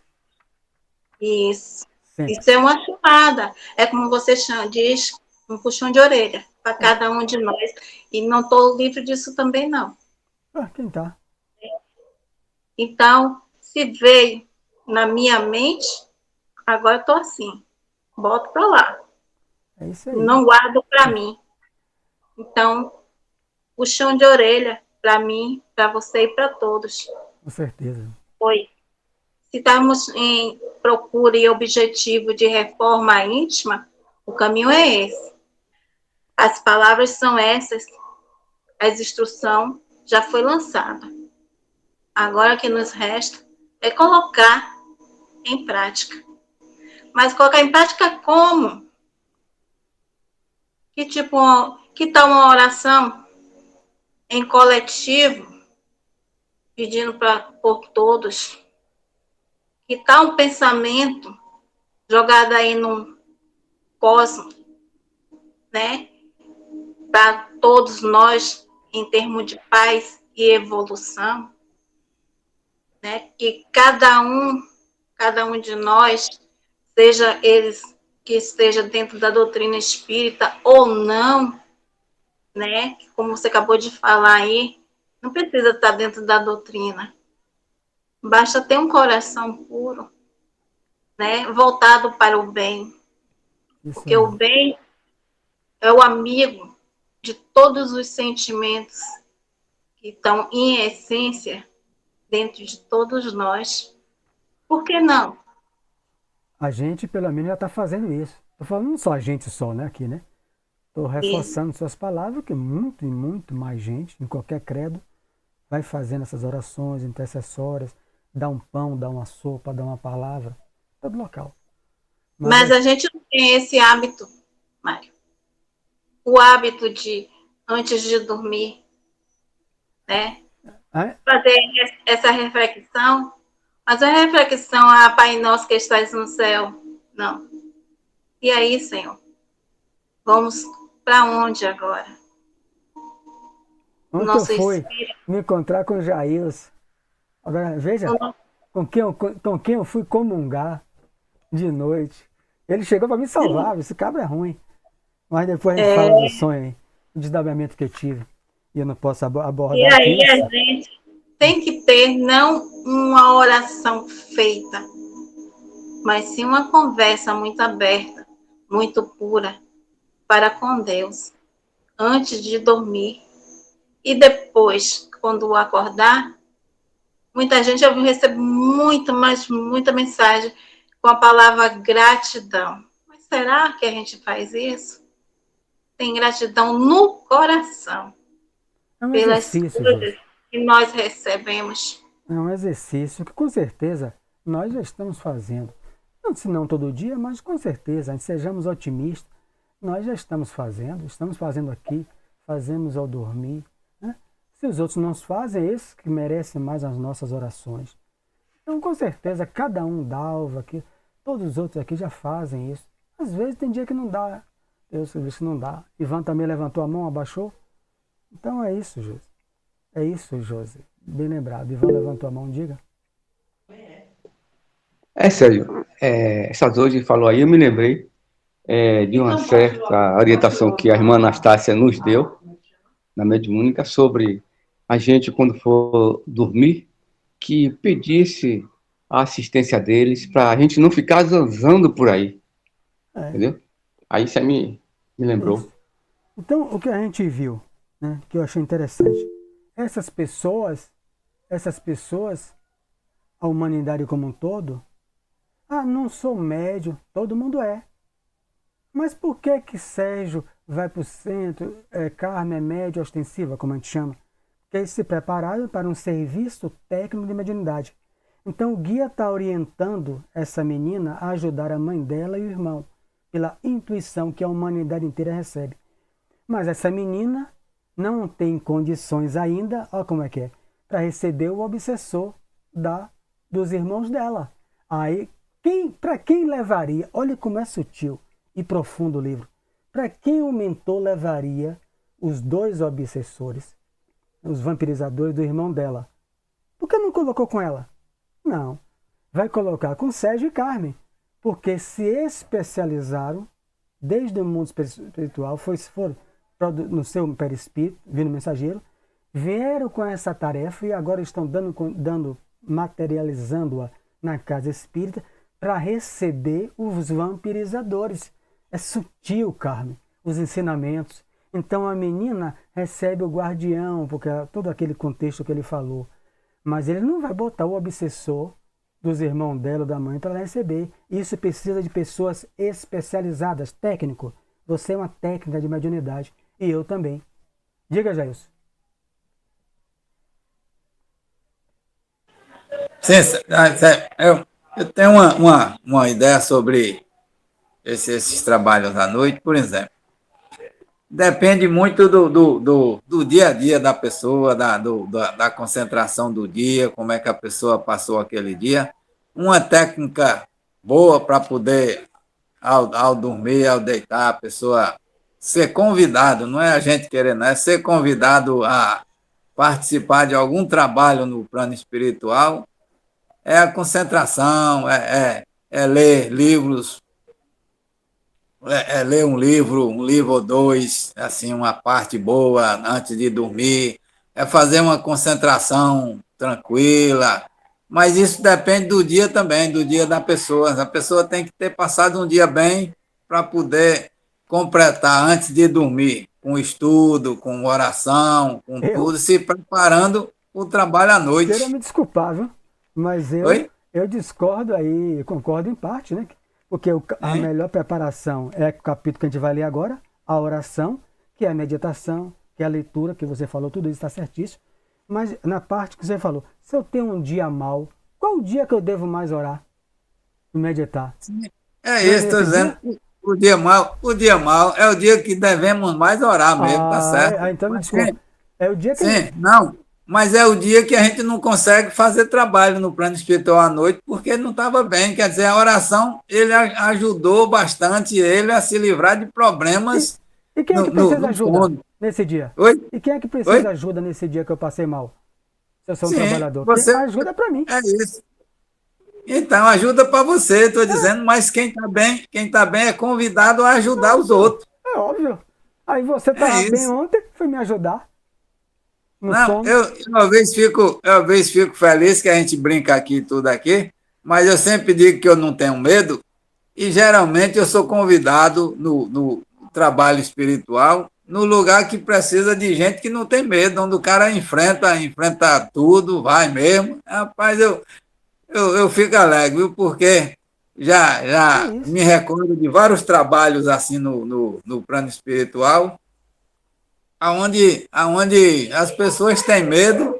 Speaker 6: Isso.
Speaker 2: Sempre.
Speaker 6: Isso é uma chamada. É como você diz, um puxão de orelha para cada um de nós. E não estou livre disso também, não.
Speaker 2: Quem tá?
Speaker 6: Então, se veio na minha mente, agora eu estou assim. Boto para lá.
Speaker 2: É isso aí.
Speaker 6: Não guardo para mim. Então, puxão de orelha para mim, para você e para todos.
Speaker 2: Com certeza.
Speaker 6: Oi. Se estamos em procura e objetivo de reforma íntima, o caminho é esse. As palavras são essas, a instrução já foi lançada. Agora o que nos resta é colocar em prática. Mas colocar em prática como? Que tal uma oração em coletivo, pedindo por todos? Que tal um pensamento jogado aí num cosmos, né? Para todos nós, em termos de paz e evolução, né? Que cada um de nós, seja eles que esteja dentro da doutrina espírita ou não, né? Como você acabou de falar aí, não precisa estar dentro da doutrina. Basta ter um coração puro, né? Voltado para o bem.
Speaker 2: Isso
Speaker 6: Porque
Speaker 2: aí.
Speaker 6: o bem é o amigo de todos os sentimentos que estão em essência dentro de todos nós. Por que não?
Speaker 2: A gente, pelo menos, já está fazendo isso. Estou falando só a gente só, né? Aqui, né? Estou reforçando suas palavras, que muito e muito mais gente, em qualquer credo, vai fazendo essas orações intercessórias, dá um pão, dá uma sopa, dá uma palavra, todo local.
Speaker 6: Mas a gente não tem esse hábito, Mário. O hábito de, antes de dormir, né? Fazer essa reflexão. Mas a reflexão, Pai Nosso que estás no céu, não. E aí, Senhor? Vamos para onde agora?
Speaker 2: Ontem eu fui me encontrar com o Jailson. Agora, veja, com quem eu fui comungar de noite. Ele chegou para me salvar, esse cabra é ruim. Mas depois a gente fala do sonho aí, o desdobramento que eu tive. E eu não posso abordar.
Speaker 6: E aí a gente tem que ter não uma oração feita, mas sim uma conversa muito aberta, muito pura, para com Deus antes de dormir. E depois, quando acordar, muita gente já recebe muita mensagem com a palavra gratidão. Mas será que a gente faz isso? Tem gratidão no coração
Speaker 2: É um
Speaker 6: pelas
Speaker 2: exercício,
Speaker 6: coisas
Speaker 2: Josi.
Speaker 6: que nós recebemos.
Speaker 2: É um exercício que com certeza nós já estamos fazendo. Não, se não todo dia, mas com certeza, sejamos otimistas. Nós já estamos fazendo aqui, fazemos ao dormir. Né? Se os outros não fazem, é esses que merecem mais as nossas orações. Então, com certeza, cada um, Dalva, aqui, todos os outros aqui já fazem isso. Às vezes tem dia que não dá. Deus disse que não dá. Ivan também levantou a mão, abaixou. Então é isso, Josi. É isso, Josi. Bem lembrado. Ivan levantou a mão, diga.
Speaker 5: Sérgio, essas hoje falou aí, eu me lembrei de uma certa orientação que a irmã Anastácia nos deu, na mediúnica, sobre a gente, quando for dormir, que pedisse a assistência deles para a gente não ficar zanzando por aí, entendeu? Aí você me lembrou.
Speaker 2: Isso. Então, o que a gente viu, né, que eu achei interessante, essas pessoas, a humanidade como um todo, não sou médium, todo mundo é. Mas por que que Sérgio vai para o centro, Carmen é média ostensiva, como a gente chama? Porque eles se prepararam para um serviço técnico de mediunidade. Então o guia está orientando essa menina a ajudar a mãe dela e o irmão, pela intuição que a humanidade inteira recebe. Mas essa menina não tem condições ainda, olha como é que é, para receber o obsessor dos irmãos dela. Aí, para quem levaria, olha como é sutil e profundo o livro, para quem o mentor levaria os dois obsessores, os vampirizadores do irmão dela? Por que não colocou com ela? Não, vai colocar com Sérgio e Carmen, porque se especializaram desde o mundo espiritual, foram no seu perispírito, vindo mensageiro, vieram com essa tarefa e agora estão materializando-a na casa espírita para receber os vampirizadores. É sutil, Carmen, os ensinamentos. Então a menina recebe o guardião, porque todo aquele contexto que ele falou. Mas ele não vai botar o obsessor dos irmãos dela ou da mãe para receber. Isso precisa de pessoas especializadas, técnico. Você é uma técnica de mediunidade e eu também. Diga, Jailson.
Speaker 7: Sim, eu tenho uma ideia sobre esses trabalhos à noite, por exemplo. Depende muito do dia a dia da pessoa, da concentração do dia, como é que a pessoa passou aquele dia. Uma técnica boa para poder, ao dormir, ao deitar, a pessoa ser convidado, não é a gente querer, não é ser convidado a participar de algum trabalho no plano espiritual, é a concentração, é ler livros, ler um livro ou dois, assim, uma parte boa antes de dormir, é fazer uma concentração tranquila, mas isso depende do dia também, do dia da pessoa. A pessoa tem que ter passado um dia bem para poder completar antes de dormir, com estudo, com oração, com tudo, se preparando para o trabalho à noite.
Speaker 2: Queira me desculpar, viu? Mas eu discordo aí, concordo em parte, né? Porque a melhor preparação é o capítulo que a gente vai ler agora, a oração, que é a meditação, que é a leitura, que você falou, tudo isso está certíssimo. Mas na parte que você falou, se eu tenho um dia mau, qual o dia que eu devo mais orar e meditar?
Speaker 7: É isso, estou dizendo. O dia mau é o dia que devemos mais orar mesmo, tá certo?
Speaker 2: Então me desculpa. É o dia que...
Speaker 7: Sim, não, mas é o dia que a gente não consegue fazer trabalho no plano espiritual à noite, porque ele não estava bem. Quer dizer, a oração, ele ajudou bastante ele a se livrar de problemas.
Speaker 2: E quem é que precisa de ajuda nesse dia?
Speaker 7: Oi?
Speaker 2: E quem é que precisa de ajuda nesse dia que eu passei mal? Se eu sou um trabalhador.
Speaker 7: Você
Speaker 2: ajuda para mim.
Speaker 7: É isso. Então, ajuda para você, estou dizendo, mas quem está bem é convidado a ajudar os outros.
Speaker 2: É óbvio. Aí você estava bem ontem, foi me ajudar.
Speaker 7: Não, eu uma vez fico feliz que a gente brinca aqui tudo aqui, mas eu sempre digo que eu não tenho medo e geralmente eu sou convidado no trabalho espiritual no lugar que precisa de gente que não tem medo, onde o cara enfrenta tudo, vai mesmo. Rapaz, eu fico alegre, viu? Porque já me recordo de vários trabalhos assim no plano espiritual, aonde as pessoas têm medo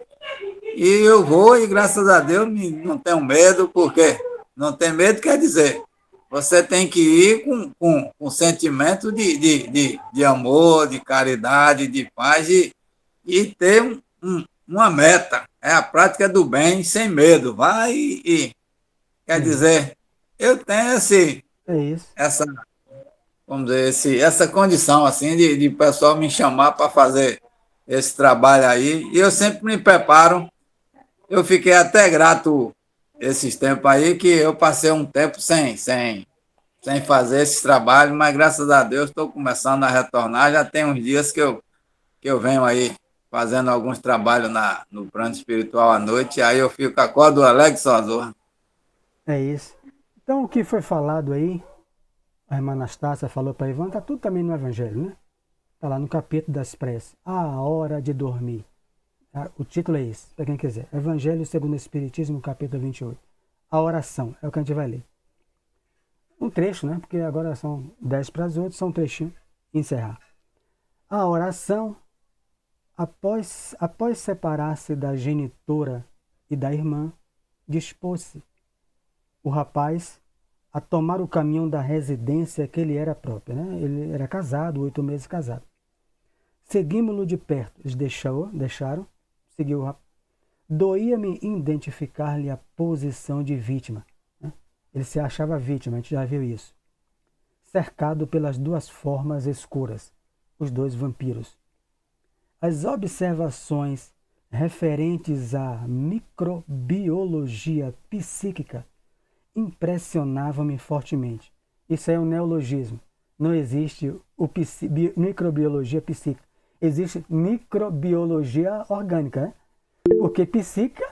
Speaker 7: e eu vou e graças a Deus não tenho medo, porque não tem medo quer dizer, você tem que ir com sentimento de amor, de caridade, de paz e ter uma meta. É a prática do bem sem medo. Vai quer dizer, eu tenho essa, vamos dizer, essa condição assim de pessoal me chamar para fazer esse trabalho aí. E eu sempre me preparo. Eu fiquei até grato esses tempos aí, que eu passei um tempo sem fazer esse trabalho, mas graças a Deus estou começando a retornar. Já tem uns dias que eu venho aí fazendo alguns trabalhos no plano espiritual à noite, aí eu fico acordo alegre sozinho.
Speaker 2: É isso. Então, o que foi falado aí, a irmã Anastácia falou para Ivan, está tudo também no Evangelho, né? Está lá no capítulo das preces, a hora de dormir. O título é esse, para quem quiser. Evangelho segundo o Espiritismo, capítulo 28. A oração, é o que a gente vai ler. Um trecho, né? Porque agora são 10 para as 8, são um trechinho e encerrar. A oração, após separar-se da genitora e da irmã, dispôs-se o rapaz a tomar o caminho da residência que ele era próprio, né? Ele era casado, 8 meses casado. Seguimos-lo de perto. Eles deixaram, seguiu o rapaz. Doía-me identificar-lhe a posição de vítima. Né? Ele se achava vítima, a gente já viu isso. Cercado pelas duas formas escuras, os dois vampiros. As observações referentes à microbiologia psíquica impressionavam-me fortemente. Isso é um neologismo. Não existe microbiologia psíquica. Existe microbiologia orgânica, né? Porque psíquica,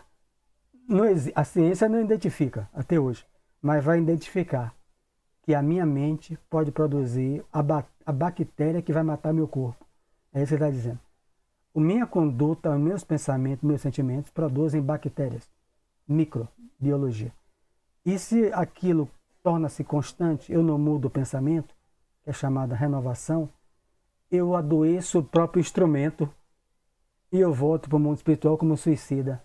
Speaker 2: a ciência não identifica até hoje, mas vai identificar que a minha mente pode produzir a bactéria que vai matar meu corpo. É isso que ele está dizendo. A minha conduta, os meus pensamentos, meus sentimentos produzem bactérias. Microbiologia. E se aquilo torna-se constante, eu não mudo o pensamento, que é chamada renovação, eu adoeço o próprio instrumento e eu volto para o mundo espiritual como suicida,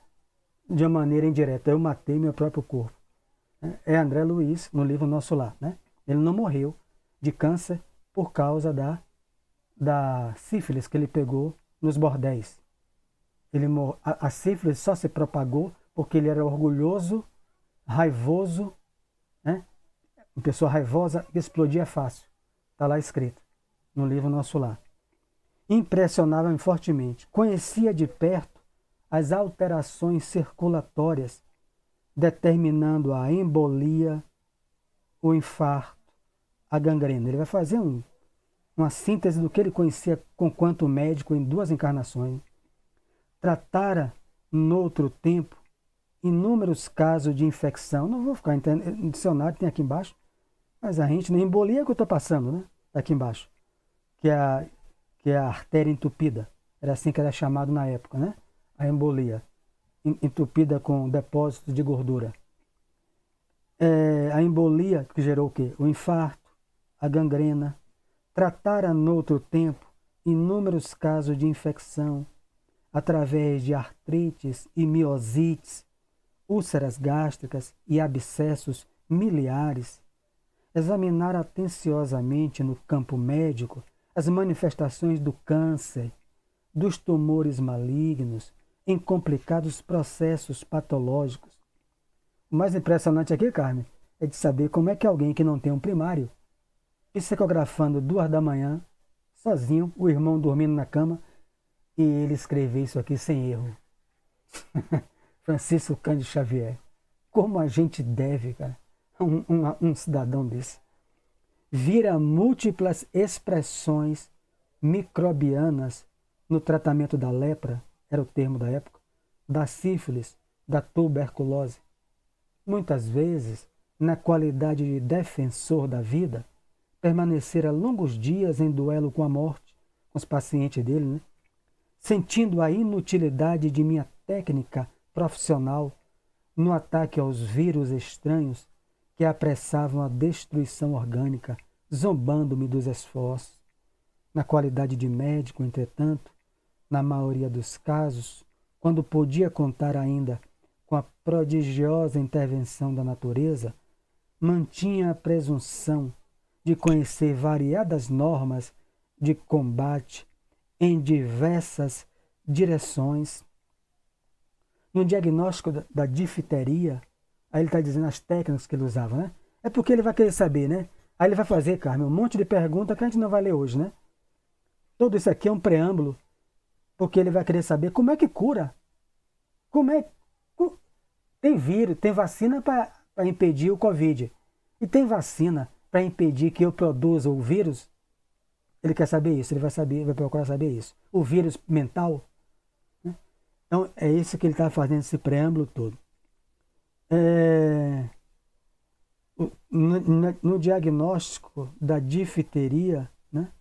Speaker 2: de uma maneira indireta. Eu matei meu próprio corpo. É André Luiz, no livro Nosso Lar. Né? Ele não morreu de câncer por causa da sífilis que ele pegou nos bordéis. A sífilis só se propagou porque ele era orgulhoso, raivoso, né? Uma pessoa raivosa que explodia fácil. Está lá escrito, no livro Nosso Lar. Impressionava-me fortemente. Conhecia de perto as alterações circulatórias, determinando a embolia, o infarto, a gangrena. Ele vai fazer uma síntese do que ele conhecia enquanto médico em 2 encarnações. Tratara, noutro tempo, inúmeros casos de infecção. Não vou ficar no dicionário, tem aqui embaixo, mas a gente, na embolia que eu estou passando, né? Aqui embaixo, que é a artéria entupida. Era assim que era chamado na época, né? A embolia, entupida com depósitos de gordura. A embolia que gerou o quê? O infarto, a gangrena. Tratara noutro tempo inúmeros casos de infecção através de artrites e miosites, úlceras gástricas e abscessos miliares. Examinar atenciosamente no campo médico as manifestações do câncer, dos tumores malignos, em complicados processos patológicos. O mais impressionante aqui, Carmen, é de saber como é que alguém que não tem um primário, psicografando 2 da manhã, sozinho, o irmão dormindo na cama, e ele escrever isso aqui sem erro. Francisco Cândido Xavier. Como a gente deve, cara, um cidadão desse. Vira múltiplas expressões microbianas no tratamento da lepra, era o termo da época, da sífilis, da tuberculose. Muitas vezes, na qualidade de defensor da vida, permanecera longos dias em duelo com a morte, com os pacientes dele, né? Sentindo a inutilidade de minha técnica profissional no ataque aos vírus estranhos que apressavam a destruição orgânica, zombando-me dos esforços. Na qualidade de médico, entretanto, na maioria dos casos, quando podia contar ainda com a prodigiosa intervenção da natureza, mantinha a presunção de conhecer variadas normas de combate em diversas direções. No diagnóstico da difteria, aí ele está dizendo as técnicas que ele usava, né? É porque ele vai querer saber, né? Aí ele vai fazer, Carmen, um monte de perguntas que a gente não vai ler hoje, né? Tudo isso aqui é um preâmbulo, porque ele vai querer saber como é que cura. Tem vírus, tem vacina para impedir o Covid. E tem vacina para impedir que eu produza o vírus? Ele quer saber isso, ele vai procurar saber isso. O vírus mental. Né? Então, é isso que ele está fazendo, esse preâmbulo todo. No diagnóstico da difteria, né,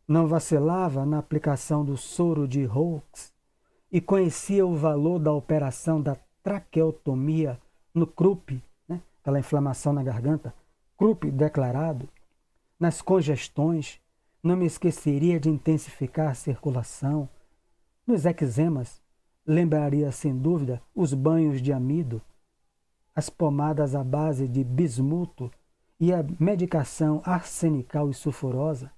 Speaker 2: não vacilava na aplicação do soro de Hooks e conhecia o valor da operação da traqueotomia no Krupp, né, aquela inflamação na garganta, Krupp declarado, nas congestões, não me esqueceria de intensificar a circulação. Nos eczemas, lembraria sem dúvida os banhos de amido, as pomadas à base de bismuto e a medicação arsenical e sulfurosa.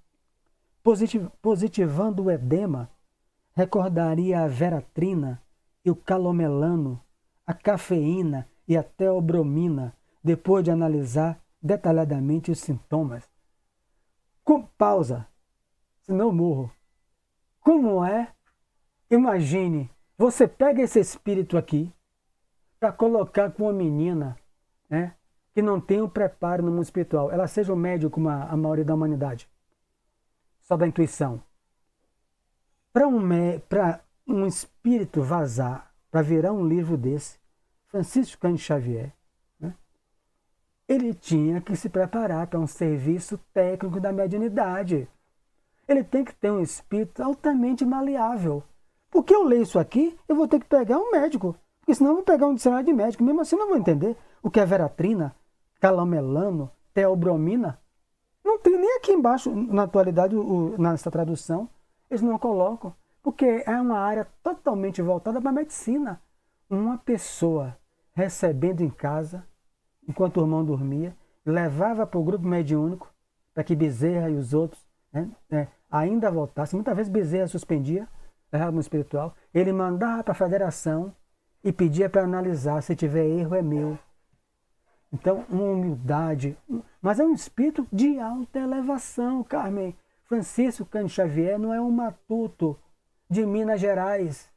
Speaker 2: Positivando o edema, recordaria a veratrina e o calomelano, a cafeína e a teobromina, depois de analisar detalhadamente os sintomas. Com pausa, senão eu morro. Como é? Imagine, você pega esse espírito aqui para colocar com uma menina, né, que não tem um preparo no mundo espiritual. Ela seja um médium como a maioria da humanidade. Só da intuição. Para um espírito vazar, para virar um livro desse, Francisco Cândido Xavier, né, ele tinha que se preparar para um serviço técnico da mediunidade. Ele tem que ter um espírito altamente maleável. Porque eu leio isso aqui, eu vou ter que pegar um médico. Porque senão eu vou pegar um dicionário de médico. Mesmo assim eu não vou entender o que é veratrina, calomelano, teobromina. Não tem nem aqui embaixo, na atualidade, nessa tradução, eles não colocam. Porque é uma área totalmente voltada para a medicina. Uma pessoa recebendo em casa, enquanto o irmão dormia, levava para o grupo mediúnico, para que Bezerra e os outros, né, ainda voltassem. Muitas vezes Bezerra suspendia, levava no espiritual. Ele mandava para a federação e pedia para analisar. Se tiver erro, é meu. Então, uma humildade. Mas é um espírito de alta elevação, Carmen. Francisco Cândido Xavier não é um matuto de Minas Gerais.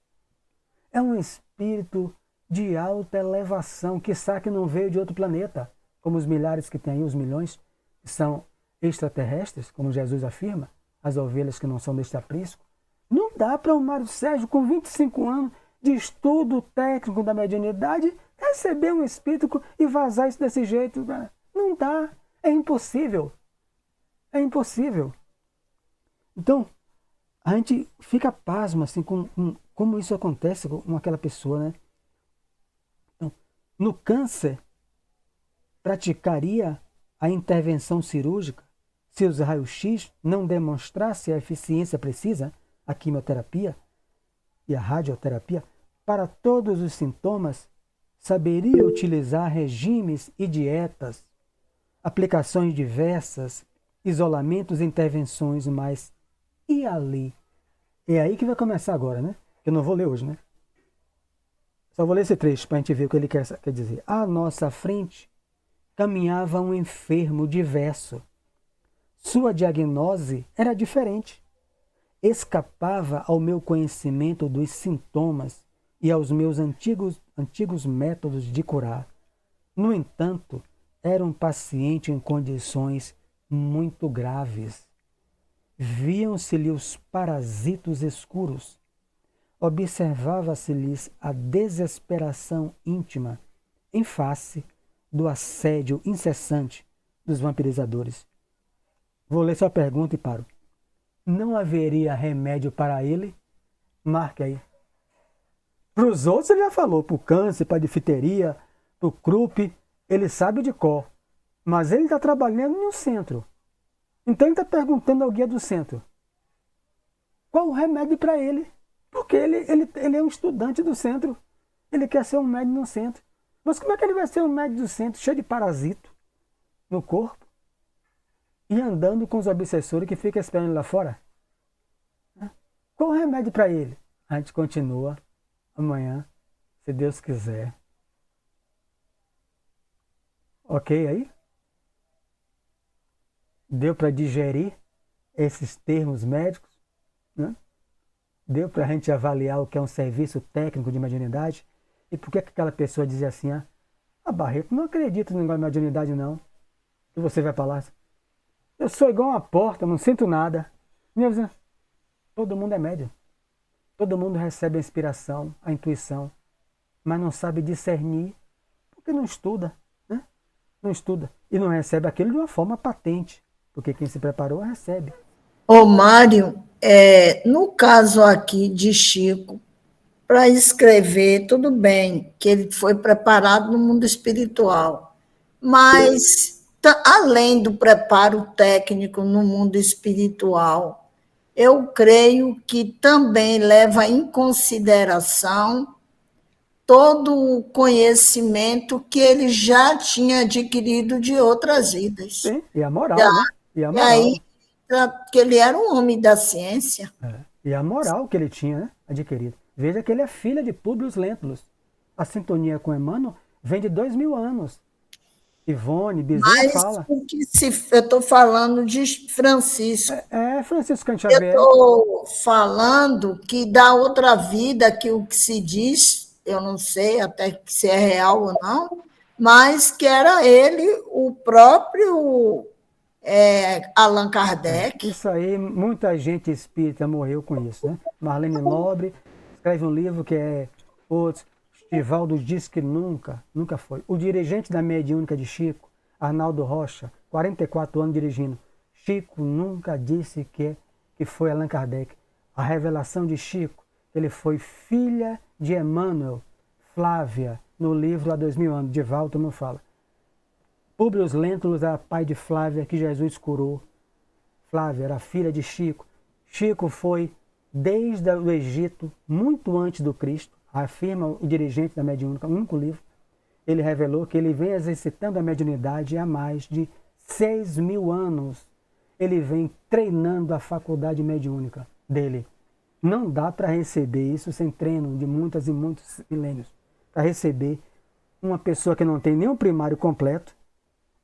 Speaker 2: É um espírito de alta elevação, quiçá que não veio de outro planeta, como os milhares que tem aí, os milhões, que são extraterrestres, como Jesus afirma, as ovelhas que não são deste aprisco. Não dá para o Mário Sérgio, com 25 anos de estudo técnico da mediunidade, receber um espírito e vazar isso desse jeito. Não dá, é impossível. É impossível. Então, a gente fica pasmo assim, com como isso acontece com aquela pessoa, né? Então, no câncer, praticaria a intervenção cirúrgica se os raios-x não demonstrassem a eficiência precisa, a quimioterapia e a radioterapia, para todos os sintomas, saberia utilizar regimes e dietas, aplicações diversas, isolamentos e intervenções, mas e ali? É aí que vai começar agora, né? Eu não vou ler hoje, né? Só vou ler esse trecho para a gente ver o que ele quer dizer. À nossa frente caminhava um enfermo diverso. Sua diagnose era diferente. Escapava ao meu conhecimento dos sintomas e aos meus antigos métodos de curar. No entanto, era um paciente em condições muito graves. Viam-se-lhe os parasitos escuros. Observava-se-lhes a desesperação íntima em face do assédio incessante dos vampirizadores. Vou ler sua pergunta e paro. Não haveria remédio para ele? Marque aí. Para os outros ele já falou, para o câncer, para a difteria, para o croup, ele sabe de cor. Mas ele está trabalhando no centro. Então ele está perguntando ao guia do centro. Qual o remédio para ele? Porque ele é um estudante do centro. Ele quer ser um médico no centro. Mas como é que ele vai ser um médico do centro, cheio de parasito no corpo? E andando com os obsessores que ficam esperando lá fora? Qual o remédio para ele? A gente continua amanhã, se Deus quiser. Ok aí? Deu para digerir esses termos médicos? Né? Deu para a gente avaliar o que é um serviço técnico de mediunidade? E por que aquela pessoa dizia assim, Barreto, não acredito no negócio de mediunidade não. E você vai para lá, eu sou igual uma porta, não sinto nada. Todo mundo é médium. Todo mundo recebe a inspiração, a intuição, mas não sabe discernir porque não estuda, né? Não estuda. E não recebe aquilo de uma forma patente, porque quem se preparou recebe.
Speaker 3: Ô, Mário, no caso aqui de Chico, para escrever, tudo bem, que ele foi preparado no mundo espiritual, mas além do preparo técnico no mundo espiritual, eu creio que também leva em consideração todo o conhecimento que ele já tinha adquirido de outras vidas.
Speaker 2: Sim, e a moral, né?
Speaker 3: E aí, que ele era um homem da ciência.
Speaker 2: E a moral que ele tinha, né, adquirido. Veja que ele é filho de Públio Lentulus. A sintonia com Emmanuel vem de 2000 anos. Ivone, Bezerra fala.
Speaker 3: Eu estou falando de Francisco.
Speaker 2: Francisco Cândido Xavier.
Speaker 3: Eu estou falando que da outra vida, que o que se diz, eu não sei até se é real ou não, mas que era ele, o próprio Allan Kardec.
Speaker 2: Isso aí, muita gente espírita morreu com isso, né? Marlene Nobre escreve um livro que é Estivaldo diz que nunca foi. O dirigente da mediúnica de Chico, Arnaldo Rocha, 44 anos dirigindo. Chico nunca disse que foi Allan Kardec. A revelação de Chico, ele foi filha de Emmanuel, Flávia, no livro há 2000 anos, de Valto não fala. Públio Lentulus era pai de Flávia, que Jesus curou. Flávia era filha de Chico. Chico foi desde o Egito, muito antes do Cristo, afirma o dirigente da mediúnica, um único livro. Ele revelou que ele vem exercitando a mediunidade há mais de 6.000 anos. Ele vem treinando a faculdade mediúnica dele. Não dá para receber isso sem treino de muitos e muitos milênios. Para receber uma pessoa que não tem nenhum primário completo.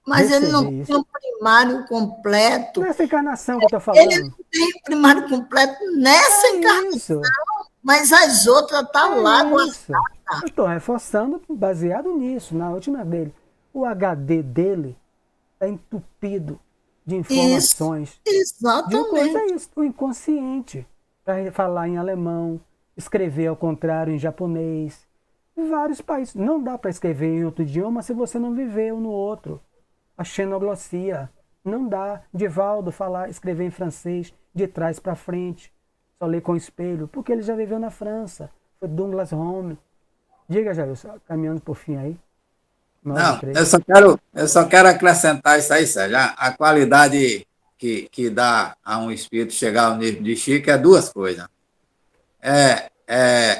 Speaker 3: Mas ele não tem um primário completo.
Speaker 2: Nessa encarnação que eu estou falando.
Speaker 3: Ele não tem um primário completo nessa encarnação. Mas as outras estão lá guardadas.
Speaker 2: Eu estou reforçando baseado nisso, na última dele. O HD dele está entupido de informações.
Speaker 3: Exatamente.
Speaker 2: É isso, o inconsciente. Para falar em alemão, escrever ao contrário em japonês. Em vários países. Não dá para escrever em outro idioma se você não viveu no outro. A xenoglossia. Não dá. Divaldo escrever em francês de trás para frente. Só ler com espelho, porque ele já viveu na França. Foi Douglas Home. Diga, Jair, caminhando por fim aí.
Speaker 7: Não, eu só quero acrescentar isso aí, Sérgio. A qualidade que dá a um espírito chegar ao nível de Chico é duas coisas.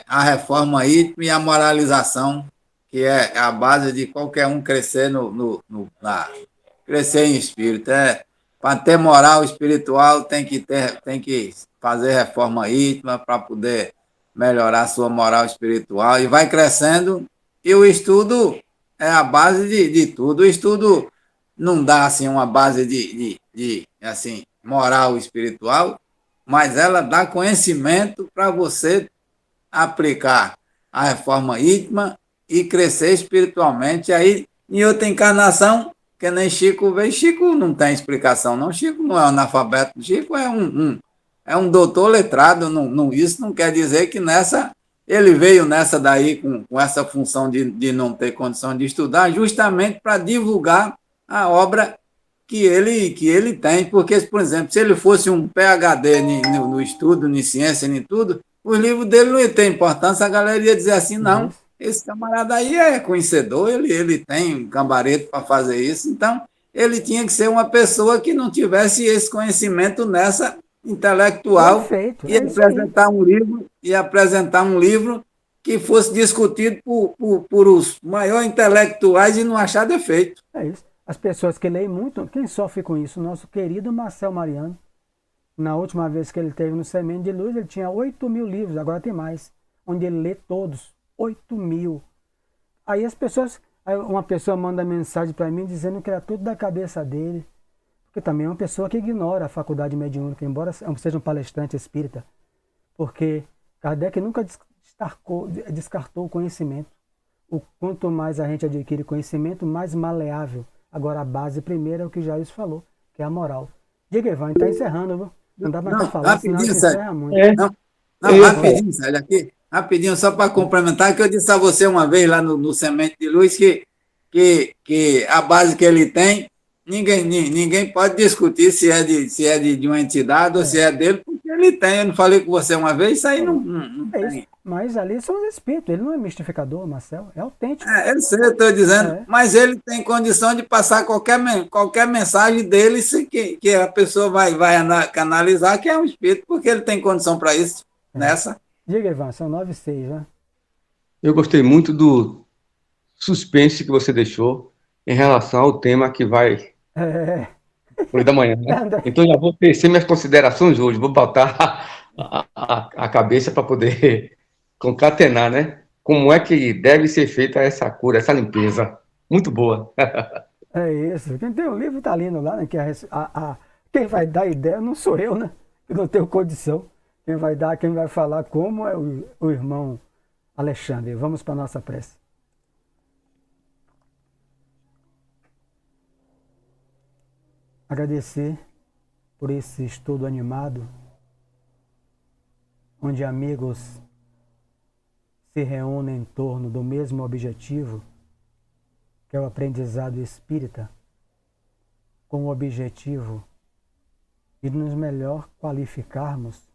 Speaker 7: A reforma íntima e a moralização, que é a base de qualquer um crescer crescer em espírito. Para ter moral espiritual, tem que fazer reforma íntima para poder melhorar a sua moral espiritual, e vai crescendo, e o estudo é a base de tudo. O estudo não dá assim, uma base de assim, moral espiritual, mas ela dá conhecimento para você aplicar a reforma íntima e crescer espiritualmente. Aí, em outra encarnação, que nem Chico veio, Chico não tem explicação, não. Chico não é analfabeto, Chico é um doutor letrado. Isso não quer dizer que ele veio nessa daí com essa função de não ter condição de estudar, justamente para divulgar a obra que ele tem, porque, por exemplo, se ele fosse um PhD no estudo, em ciência, em tudo, os livros dele não iam ter importância, a galera ia dizer assim, não, esse camarada aí é conhecedor, ele tem um gambarete para fazer isso, então ele tinha que ser uma pessoa que não tivesse esse conhecimento nessa intelectual.
Speaker 2: Perfeito,
Speaker 7: E apresentar um livro que fosse discutido por os maiores intelectuais e não achar defeito.
Speaker 2: É isso. As pessoas que leem muito, quem sofre com isso? Nosso querido Marcel Mariano. Na última vez que ele teve no Semente de Luz, ele tinha 8.000 livros, agora tem mais, onde ele lê todos, 8.000. Aí uma pessoa manda mensagem para mim dizendo que era tudo da cabeça dele, porque também é uma pessoa que ignora a faculdade mediúnica, embora seja um palestrante espírita, porque Kardec nunca descartou o conhecimento. Quanto mais a gente adquire conhecimento, mais maleável. Agora a base primeira é o que Jair falou, que é a moral. Diga, Ivan, está encerrando, viu? Não dá mais para falar, senão a gente encerra muito.
Speaker 7: Rapidinho, Sérgio, aqui, rapidinho, só para complementar, que eu disse a você uma vez lá no Semente de Luz que a base que ele tem, ninguém pode discutir se é de uma entidade ou se é dele, porque ele tem. Eu não falei com você uma vez, isso aí não tem.
Speaker 2: Isso. Mas ali são os espíritos, ele não é mistificador, Marcel, é autêntico.
Speaker 7: Eu sei, eu estou dizendo, mas ele tem condição de passar qualquer mensagem dele que a pessoa vai canalizar, que é um espírito, porque ele tem condição para isso, nessa.
Speaker 2: Diga, Ivan, são 9h06, né?
Speaker 5: Eu gostei muito do suspense que você deixou em relação ao tema que vai hoje da manhã, né? Então já vou tecer minhas considerações hoje, vou botar a cabeça para poder concatenar, né? Como é que deve ser feita essa cura, essa limpeza. Muito boa.
Speaker 2: É isso. Quem tem o livro está lendo lá, né? Quem vai dar ideia não sou eu, né? Eu não tenho condição. Quem vai falar como é o irmão Alexandre. Vamos para a nossa prece. Agradecer por esse estudo animado, onde amigos se reúnem em torno do mesmo objetivo, que é o aprendizado espírita, com o objetivo de nos melhor qualificarmos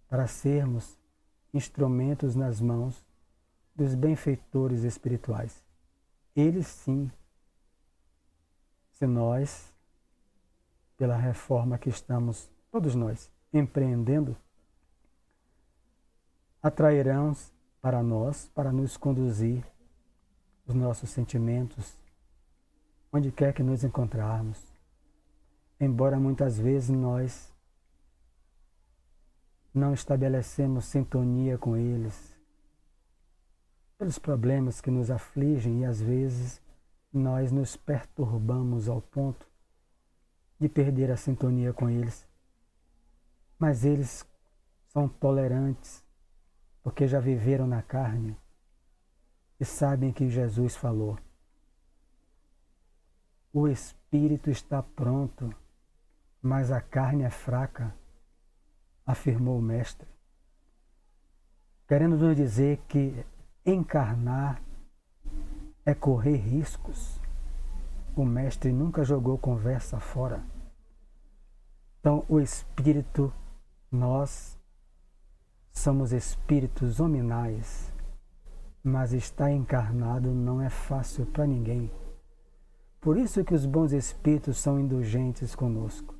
Speaker 2: para sermos instrumentos nas mãos dos benfeitores espirituais. Eles sim, se nós, pela reforma que estamos, todos nós, empreendendo, atrairão para nós, para nos conduzir os nossos sentimentos, onde quer que nos encontrarmos. Embora muitas vezes nós não estabelecemos sintonia com eles, pelos problemas que nos afligem, e às vezes nós nos perturbamos ao ponto de perder a sintonia com eles. Mas eles são tolerantes, porque já viveram na carne e sabem que Jesus falou: o espírito está pronto, mas a carne é fraca, afirmou o Mestre, querendo nos dizer que encarnar é correr riscos. O Mestre nunca jogou conversa fora. Então, o espírito, nós somos espíritos hominais, mas estar encarnado não é fácil para ninguém. Por isso que os bons espíritos são indulgentes conosco.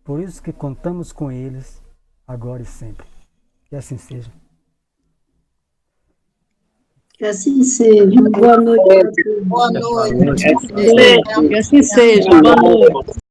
Speaker 2: Por isso que contamos com eles agora e sempre. Que assim seja.
Speaker 4: Que assim seja. Boa noite.
Speaker 3: Boa noite.
Speaker 4: Que assim seja. Boa noite.